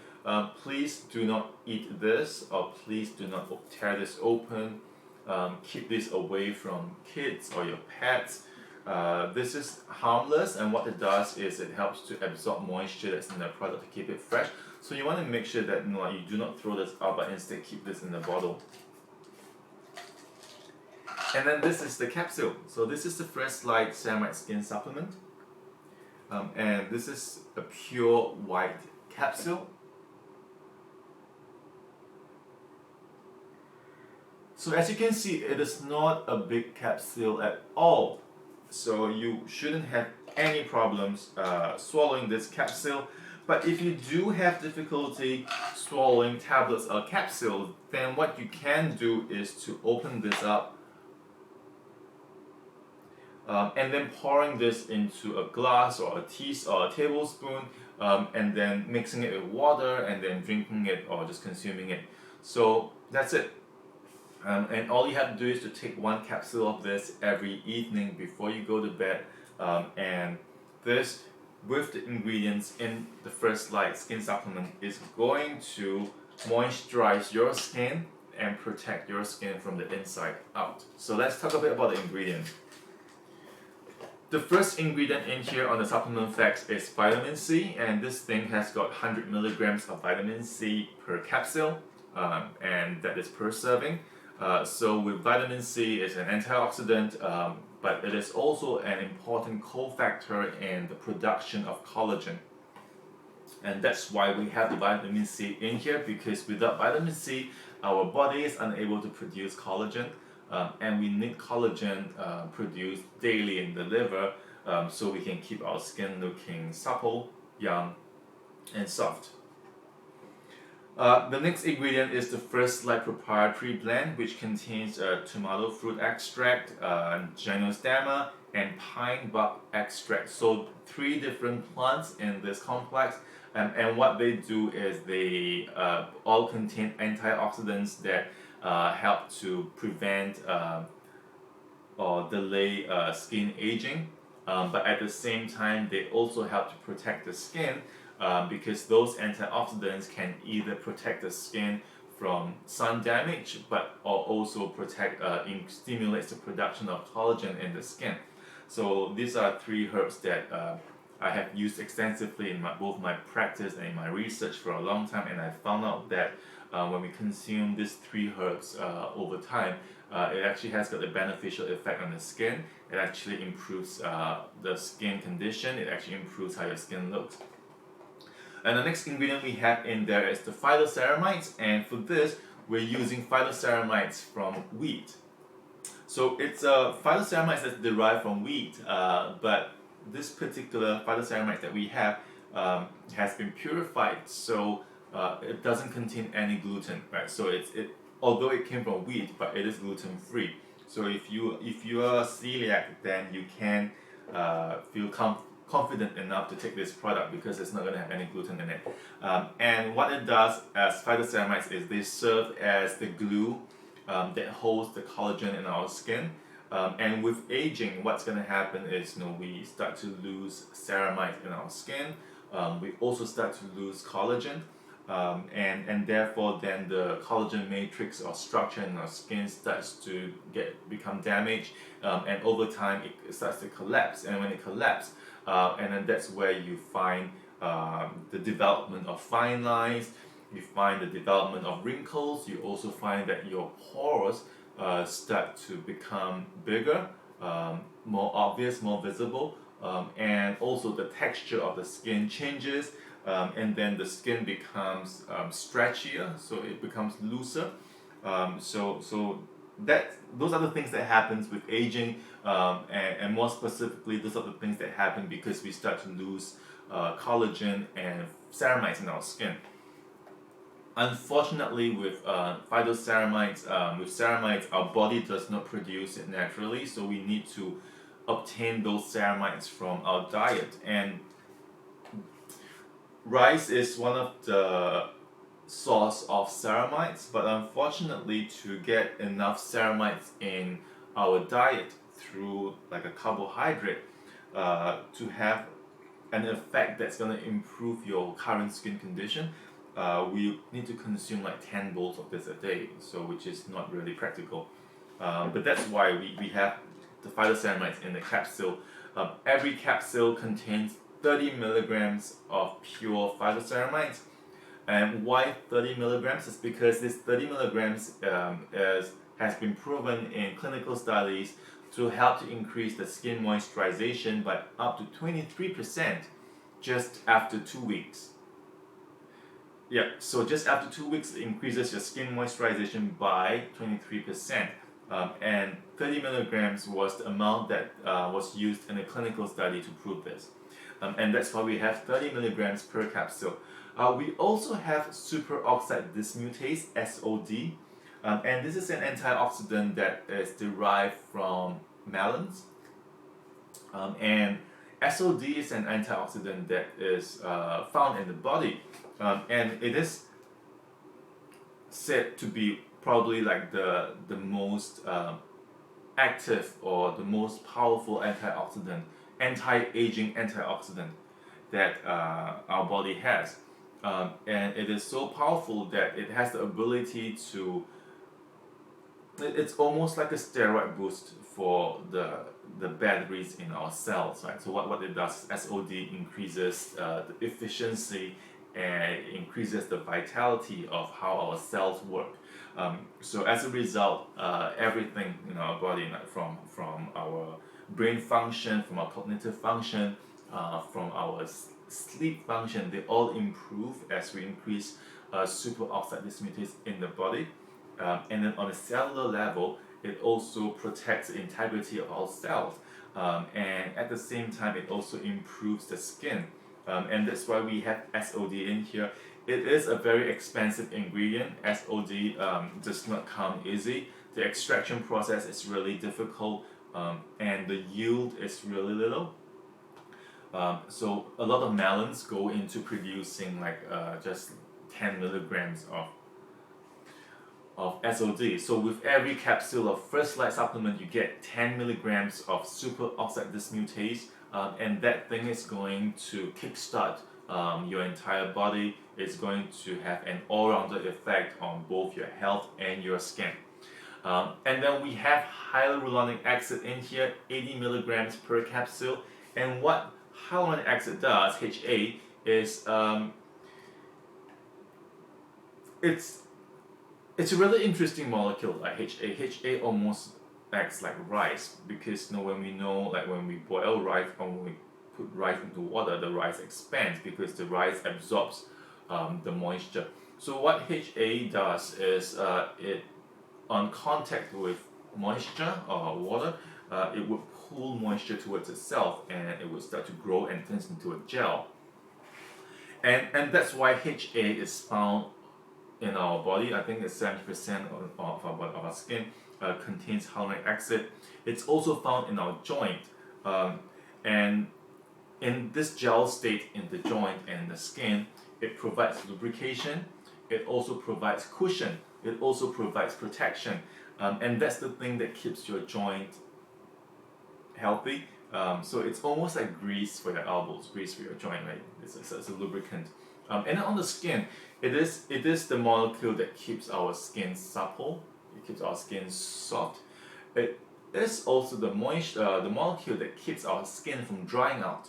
Please do not eat this, or please do not tear this open. Keep this away from kids or your pets. This is harmless, and what it does is it helps to absorb moisture that's in the product to keep it fresh. So you want to make sure that you do not throw this out, but instead keep this in the bottle. And then this is the capsule. So this is the First Light Ceramide Skin Supplement. And this is a pure white capsule. So as you can see, it is not a big capsule at all. So you shouldn't have any problems swallowing this capsule. But if you do have difficulty swallowing tablets or capsules, then what you can do is to open this up and then pouring this into a glass or a or a tablespoon, and then mixing it with water and then drinking it or just consuming it. So that's it. And all you have to do is to take one capsule of this every evening before you go to bed, and this, with the ingredients in the First Light skin supplement, is going to moisturize your skin and protect your skin from the inside out. So let's talk a bit about the ingredients. The first ingredient in here on the supplement facts is vitamin C, and this thing has got 100 milligrams of vitamin C per capsule, and that is per serving. So with vitamin C, it's an antioxidant, but it is also an important cofactor in the production of collagen. And that's why we have the vitamin C in here, because without vitamin C, our body is unable to produce collagen, and we need collagen produced daily in the liver, so we can keep our skin looking supple, young, and soft. The next ingredient is the First Light proprietary blend, which contains tomato fruit extract, gynostemma, and pine bark extract. So 3 different plants in this complex, and what they do is they all contain antioxidants that help to prevent or delay skin aging, but at the same time they also help to protect the skin, because those antioxidants can either protect the skin from sun damage, but also protect stimulates the production of collagen in the skin. So these are 3 herbs that I have used extensively in both my practice and in my research for a long time, and I found out that when we consume these 3 herbs over time, it actually has got a beneficial effect on the skin. It actually improves the skin condition. It actually improves how your skin looks. And the next ingredient we have in there is the Phytoceramides, and for this we're using Phytoceramides from wheat. So it's Phytoceramides that's derived from wheat, but this particular Phytoceramides that we have has been purified, so it doesn't contain any gluten, right? So although it came from wheat, but it is gluten free. So if you are celiac, then you can feel confident enough to take this product because it's not going to have any gluten in it. And what it does as Phytoceramides is they serve as the glue that holds the collagen in our skin. And with aging, what's going to happen is we start to lose ceramides in our skin. We also start to lose collagen. And therefore then the collagen matrix or structure in our skin starts to become damaged, and over time it starts to collapse, and when it collapses, and then that's where you find the development of fine lines, you find the development of wrinkles, you also find that your pores start to become bigger, more obvious, more visible, and also the texture of the skin changes. And then the skin becomes stretchier, so it becomes looser. So those are the things that happens with aging, and more specifically, those are the things that happen because we start to lose collagen and ceramides in our skin. Unfortunately, with phytoceramides, with ceramides, our body does not produce it naturally, so we need to obtain those ceramides from our diet. And rice is one of the source of ceramides, but unfortunately, to get enough ceramides in our diet through like a carbohydrate to have an effect that's going to improve your current skin condition, we need to consume like 10 bowls of this a day, so which is not really practical. But that's why we have the phytoceramides in the capsule. Every capsule contains 30 milligrams of pure phytoceramides. And why 30 milligrams? Is because this 30 milligrams has been proven in clinical studies to help to increase the skin moisturization by up to 23% just after 2 weeks. Yeah, so just after 2 weeks, it increases your skin moisturization by 23%. And 30 milligrams was the amount that was used in a clinical study to prove this. and that's why we have 30 milligrams per capsule. We also have Superoxide Dismutase, SOD, and this is an antioxidant that is derived from melons. And SOD is an antioxidant that is found in the body, and it is said to be probably like the most active or the most powerful antioxidant, anti-aging antioxidant that our body has. And it is so powerful that it has the ability to, it's almost like a steroid boost for the batteries in our cells, right? So what it does, SOD increases the efficiency and increases the vitality of how our cells work. So as a result, everything in our body, like from our brain function, from our cognitive function, from our sleep function, they all improve as we increase superoxide dismutase in the body. And then on a cellular level, it also protects the integrity of our cells. And at the same time, it also improves the skin. And that's why we have SOD in here. It is a very expensive ingredient. SOD does not come easy. The extraction process is really difficult, and the yield is really little. So a lot of melons go into producing like just 10 milligrams of SOD. So with every capsule of First Light supplement, you get 10 milligrams of superoxide dismutase, and that thing is going to kickstart your entire body. It's going to have an all-rounded effect on both your health and your skin. And then we have hyaluronic acid in here, 80 milligrams per capsule. And what hyaluronic acid does, HA, is it's a really interesting molecule, like HA. HA almost acts like rice, because when we boil rice or when we put rice into water, the rice expands because the rice absorbs the moisture. So what HA does is it, on contact with moisture or water, it would pull moisture towards itself, and it would start to grow and turns into a gel. And that's why HA is found in our body. I think it's 70% of our skin contains hyaluronic acid. It's also found in our joint, and in this gel state in the joint and the skin, it provides lubrication. It also provides cushion. It also provides protection, and that's the thing that keeps your joint healthy. So it's almost like grease for your elbows, grease for your joint, right? It's a lubricant. And then on the skin, it is the molecule that keeps our skin supple. It keeps our skin soft. It is also the molecule that keeps our skin from drying out.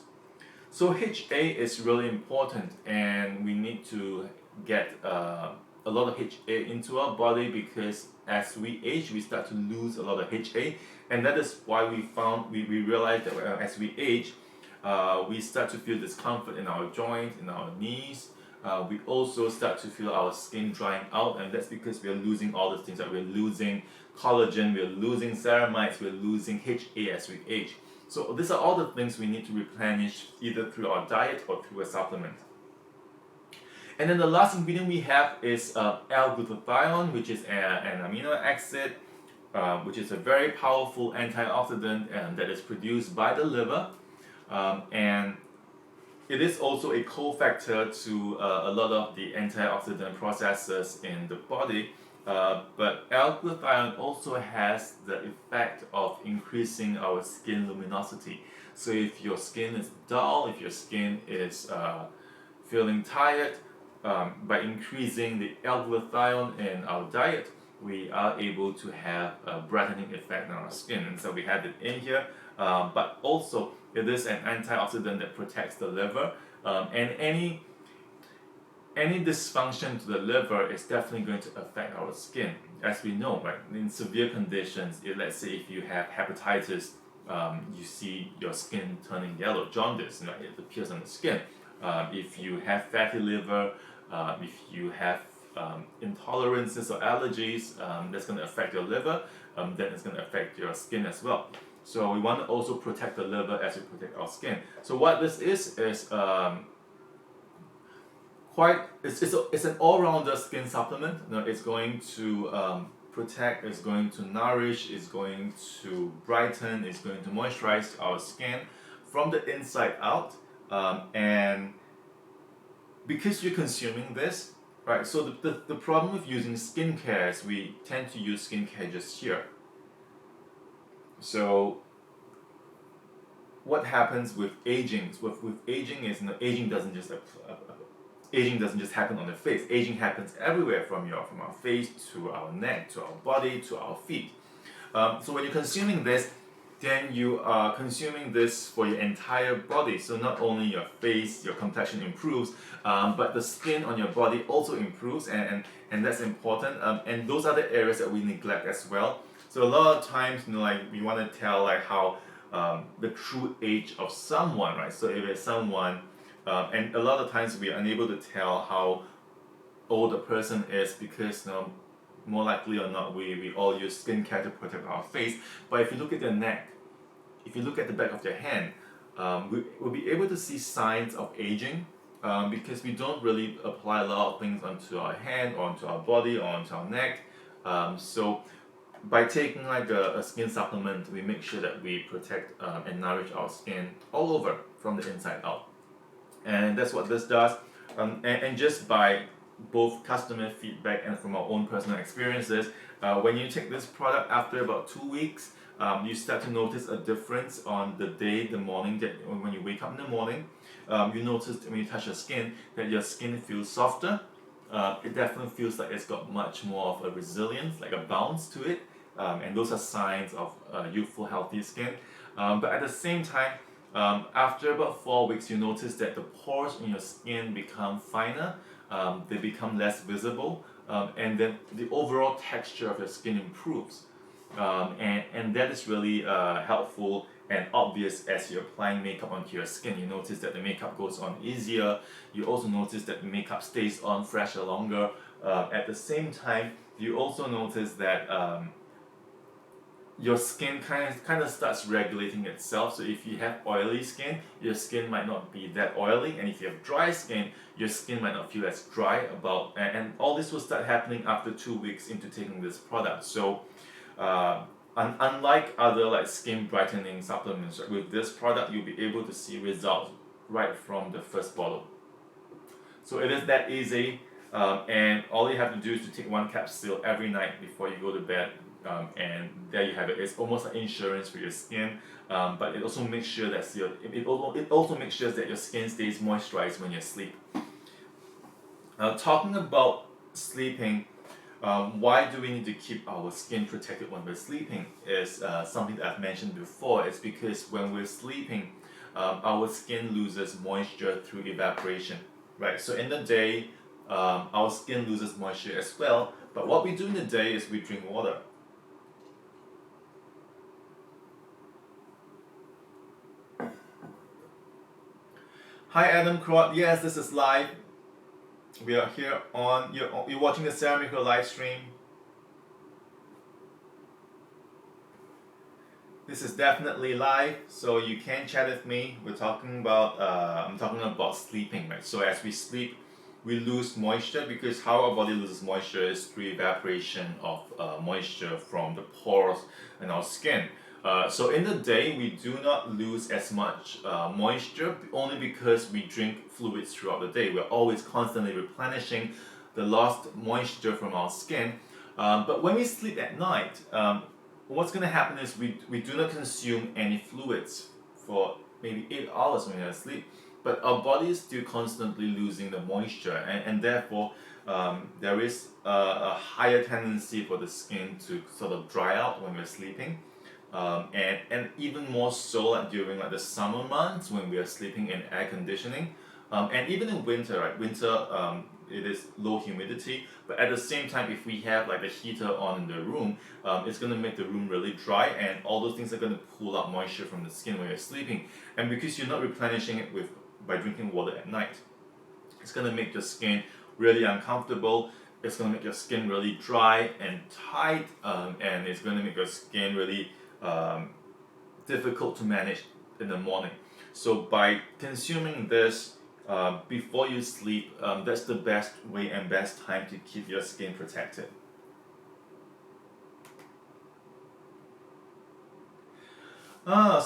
So HA is really important, and we need to get a lot of HA into our body, because as we age, we start to lose a lot of HA, and that is why we realized that as we age, we start to feel discomfort in our joints, in our knees. We also start to feel our skin drying out, and that's because we are losing all the things, that we're losing collagen, we're losing ceramides, we're losing HA as we age. So these are all the things we need to replenish either through our diet or through a supplement. And then the last ingredient we have is L-glutathione, which is an amino acid, which is a very powerful antioxidant that is produced by the liver, and it is also a cofactor to a lot of the antioxidant processes in the body. But L-glutathione also has the effect of increasing our skin luminosity. So if your skin is dull, if your skin is feeling tired, by increasing the L-glutathione in our diet, we are able to have a brightening effect on our skin. And so we have it in here, but also it is an antioxidant that protects the liver, and any dysfunction to the liver is definitely going to affect our skin. As we know, right, in severe conditions, let's say if you have hepatitis, you see your skin turning yellow, jaundice, right? It appears on the skin. If you have fatty liver, if you have intolerances or allergies, that's going to affect your liver, then it's going to affect your skin as well. So we want to also protect the liver as we protect our skin. So what this is it's an all-rounder skin supplement. You know, it's going to protect, it's going to nourish, it's going to brighten, it's going to moisturize our skin from the inside out. And because you're consuming this, right? So the problem with using skincare is we tend to use skincare just here. So what happens with aging? With aging is, you know, aging doesn't just happen on the face. Aging happens everywhere from our face to our neck to our body to our feet. So when you're consuming this, then you are consuming this for your entire body. So not only your face, your complexion improves, but the skin on your body also improves, and that's important. And those are the areas that we neglect as well. So a lot of times, you know, like we want to tell like how the true age of someone, right? So if it's someone, and a lot of times we are unable to tell how old a person is because, you know, more likely or not, we all use skincare to protect our face. But if you look at their neck, if you look at the back of their hand, we'll be able to see signs of aging because we don't really apply a lot of things onto our hand or onto our body or onto our neck. So by taking like a skin supplement, we make sure that we protect and nourish our skin all over from the inside out. And that's what this does. And just by both customer feedback and from our own personal experiences, when you take this product after about 2 weeks, you start to notice a difference on the morning that when you wake up in the morning. You notice when you touch your skin that your skin feels softer. It definitely feels like it's got much more of a resilience, like a bounce to it, and those are signs of youthful, healthy skin. But at the same time, after about 4 weeks, you notice that the pores in your skin become finer, they become less visible, and then the overall texture of your skin improves. And that is really helpful and obvious as you're applying makeup onto your skin. You notice that the makeup goes on easier. You also notice that the makeup stays on fresher longer. At the same time, you also notice that your skin kind of starts regulating itself. So if you have oily skin, your skin might not be that oily, and if you have dry skin, your skin might not feel as dry and all this will start happening after 2 weeks into taking this product. So unlike other like skin brightening supplements, right, with this product you'll be able to see results right from the first bottle. So it is that easy, and all you have to do is to take one capsule every night before you go to bed, and there you have it. It's almost like insurance for your skin, but it also makes sure that it also makes sure that your skin stays moisturized when you sleep. Talking about sleeping, why do we need to keep our skin protected when we're sleeping is something that I've mentioned before. It's because when we're sleeping, our skin loses moisture through evaporation, right? So in the day, our skin loses moisture as well, but what we do in the day is we drink water. Hi Adam Crott, yes, this is live. We are here on, you're watching the Ceramiracle live stream. This is definitely live, so you can chat with me. We're talking about, I'm talking about sleeping, right? So as we sleep, we lose moisture because how our body loses moisture is through evaporation of moisture from the pores in our skin. So in the day, we do not lose as much moisture only because we drink fluids throughout the day. We're always constantly replenishing the lost moisture from our skin. But when we sleep at night, what's going to happen is we do not consume any fluids for maybe 8 hours when we're asleep, but our body is still constantly losing the moisture, and therefore there is a higher tendency for the skin to sort of dry out when we're sleeping. And even more so like during like the summer months when we are sleeping in air conditioning, and even in winter, right? Winter, it is low humidity, but at the same time, if we have like the heater on in the room, it's going to make the room really dry, and all those things are going to pull out moisture from the skin when you're sleeping. And because you're not replenishing it by drinking water at night, it's going to make your skin really uncomfortable. It's going to make your skin really dry and tight, and it's going to make your skin really difficult to manage in the morning. So by consuming this before you sleep, that's the best way and best time to keep your skin protected.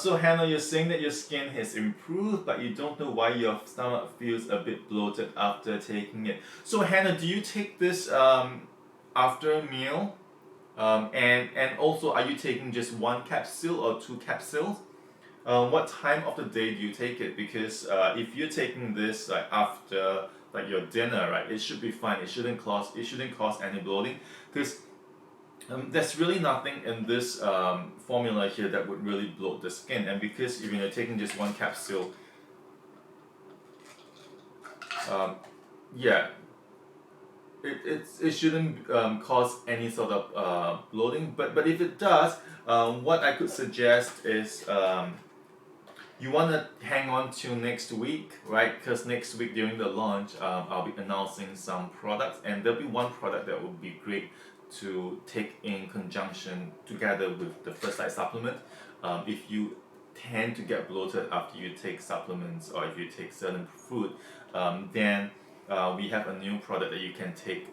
So Hannah, you're saying that your skin has improved, but you don't know why your stomach feels a bit bloated after taking it. So Hannah, do you take this after a meal? And also, are you taking just one capsule or two capsules? What time of the day do you take it? Because if you're taking this like after like your dinner, right, it should be fine. It shouldn't cause any bloating, because there's really nothing in this formula here that would really bloat the skin. And because if you're taking just one capsule, yeah, it shouldn't cause any sort of bloating. But if it does, what I could suggest is you want to hang on till next week, right? Because next week during the launch, I'll be announcing some products, and there'll be one product that will be great to take in conjunction together with the First Light supplement. If you tend to get bloated after you take supplements or if you take certain food, then we have a new product that you can take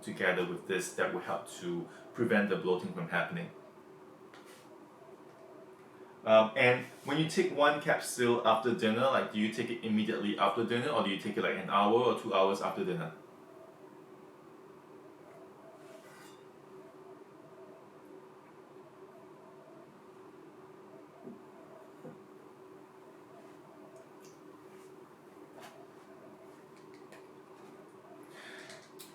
together with this that will help to prevent the bloating from happening. And when you take one capsule after dinner, like do you take it immediately after dinner, or do you take it like an hour or 2 hours after dinner?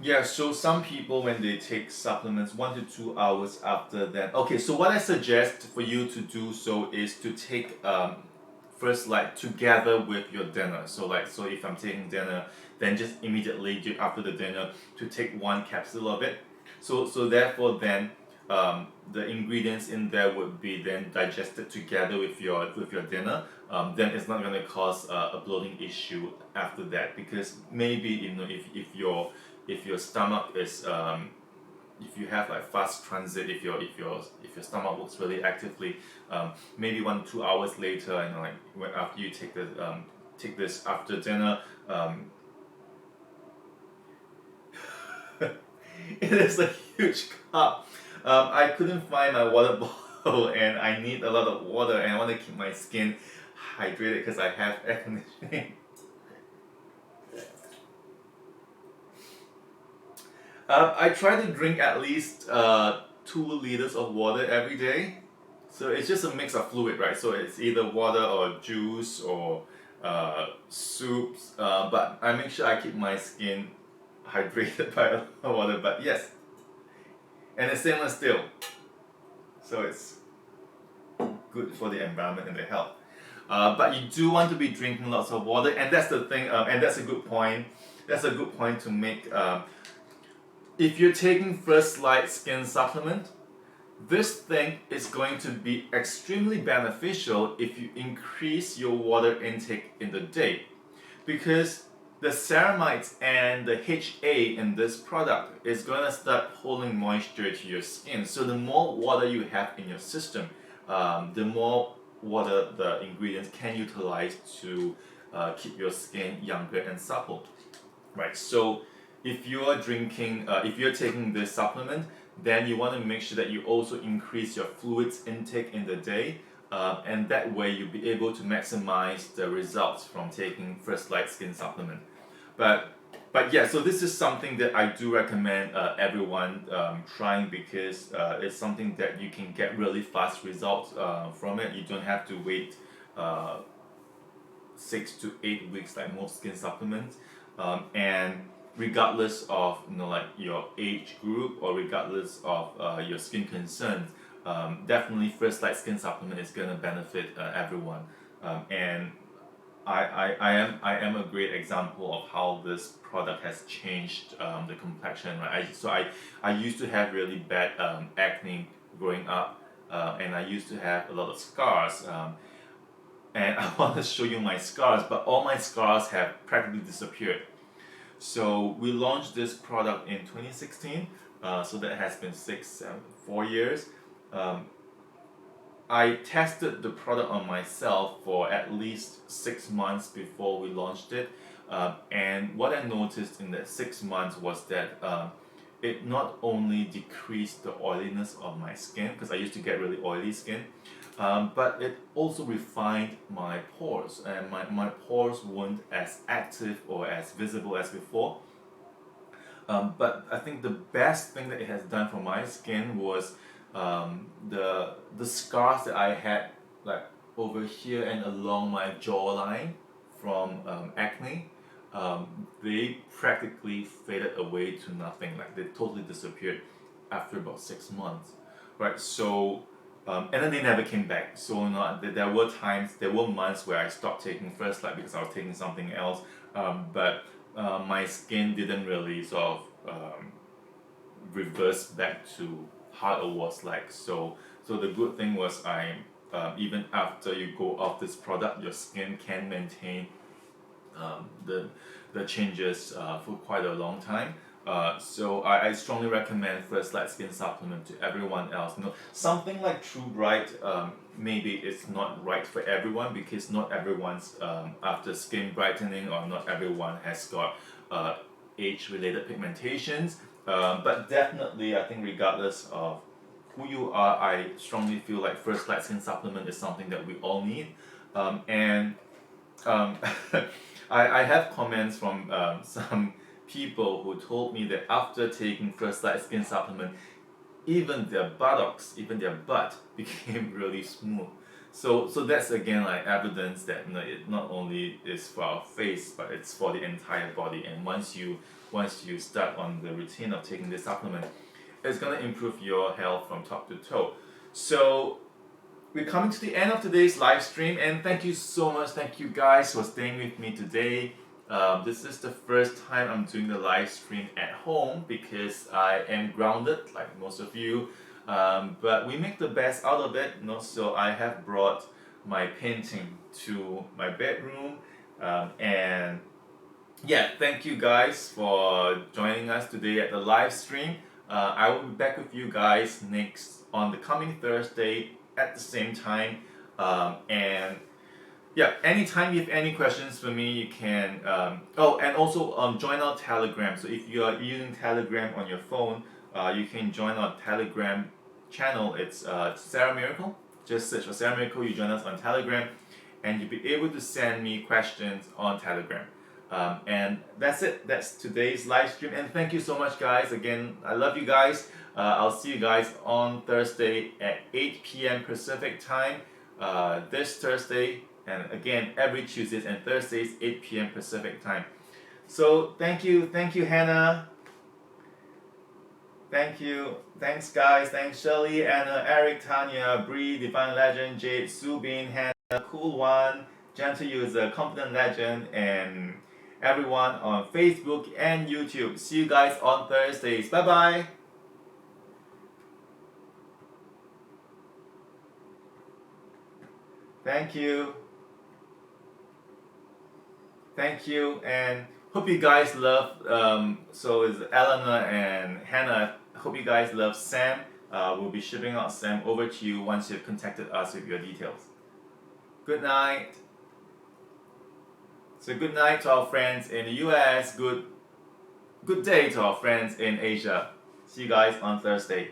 Yeah, so some people when they take supplements 1 to 2 hours after that. Okay, so what I suggest for you to do so is to take First Light together with your dinner. So if I'm taking dinner, then just immediately after the dinner to take one capsule of it. So therefore then the ingredients in there would be then digested together with your dinner. Then it's not going to cause a bloating issue after that, because maybe if your stomach is if you have like fast transit, if your stomach works really actively, maybe 1 2 hours later, like after you take this after dinner, it is a huge cup. I couldn't find my water bottle, and I need a lot of water, and I want to keep my skin hydrated because I have air conditioning. I try to drink at least 2 liters of water every day. So it's just a mix of fluid, right? So it's either water or juice or soups. But I make sure I keep my skin hydrated by a lot of water. But yes, and it's stainless steel, so it's good for the environment and the health. But you do want to be drinking lots of water, and that's the thing. And that's a good point. That's a good point to make. If you're taking First Light skin supplement, this thing is going to be extremely beneficial if you increase your water intake in the day, because the ceramides and the HA in this product is going to start holding moisture to your skin. So the more water you have in your system, the more water the ingredients can utilize to keep your skin younger and supple, right? So if you're taking this supplement, then you want to make sure that you also increase your fluids intake in the day, and that way you'll be able to maximize the results from taking First Light skin supplement. But yeah, so this is something that I do recommend everyone trying, because it's something that you can get really fast results from it. You don't have to wait 6 to 8 weeks like most skin supplements, and regardless of like your age group or regardless of your skin concerns, definitely First Light skin supplement is gonna benefit everyone, and I am a great example of how this product has changed the complexion, right? I used to have really bad acne growing up, and I used to have a lot of scars. And I want to show you my scars, but all my scars have practically disappeared. So we launched this product in 2016, so that has been 4 years. I tested the product on myself for at least 6 months before we launched it, and what I noticed in that 6 months was that it not only decreased the oiliness of my skin, because I used to get really oily skin, but it also refined my pores, and my pores weren't as active or as visible as before. But I think the best thing that it has done for my skin was the scars that I had, like over here and along my jawline from acne. They practically faded away to nothing. Like they totally disappeared after about 6 months, right? So and then they never came back. So not there were times, there were months where I stopped taking First Light because I was taking something else. But my skin didn't really sort of reverse back to how it was like. So the good thing was even after you go off this product, your skin can maintain the changes for quite a long time. So I strongly recommend First Light Skin Supplement to everyone else. You know, something like True Bright, maybe it's not right for everyone because not everyone's after skin brightening, or not everyone has got age-related pigmentations. But definitely, I think regardless of who you are, I strongly feel like First Light Skin Supplement is something that we all need. And I have comments from some people who told me that after taking First Light Skin Supplement, even their buttocks, even their butt became really smooth. So that's again like evidence that, you know, it not only is for our face, but it's for the entire body. And once you start on the routine of taking this supplement, it's gonna improve your health from top to toe. So we're coming to the end of today's live stream, and thank you so much. Thank you guys for staying with me today. This is the first time I'm doing the live stream at home because I am grounded, like most of you. But we make the best out of it, you know. So I have brought my painting to my bedroom, and yeah, thank you guys for joining us today at the live stream. I will be back with you guys next on the coming Thursday at the same time. And yeah, anytime you have any questions for me, you can. And also join our Telegram. So if you are using Telegram on your phone, you can join our Telegram channel. It's Ceramiracle. Just search for Ceramiracle. You join us on Telegram, and you'll be able to send me questions on Telegram. And that's it. That's today's live stream. And thank you so much, guys. Again, I love you guys. I'll see you guys on Thursday at 8 p.m. Pacific time. This Thursday, and again every Tuesdays and Thursdays 8 p.m. Pacific time. So thank you, Hannah. Thank you, thanks guys, thanks Shirley, Anna, Eric, Tanya, Bree, Divine Legend, Jade, Subin, Hannah, Cool One, Gentle User, Confident Legend, and everyone on Facebook and YouTube. See you guys on Thursdays. Bye bye. Thank you. Thank you, and hope you guys love. So is Eleanor and Hannah. Hope you guys love Sam. We'll be shipping out Sam over to you once you've contacted us with your details. Good night. So good night to our friends in the US. Good day to our friends in Asia. See you guys on Thursday.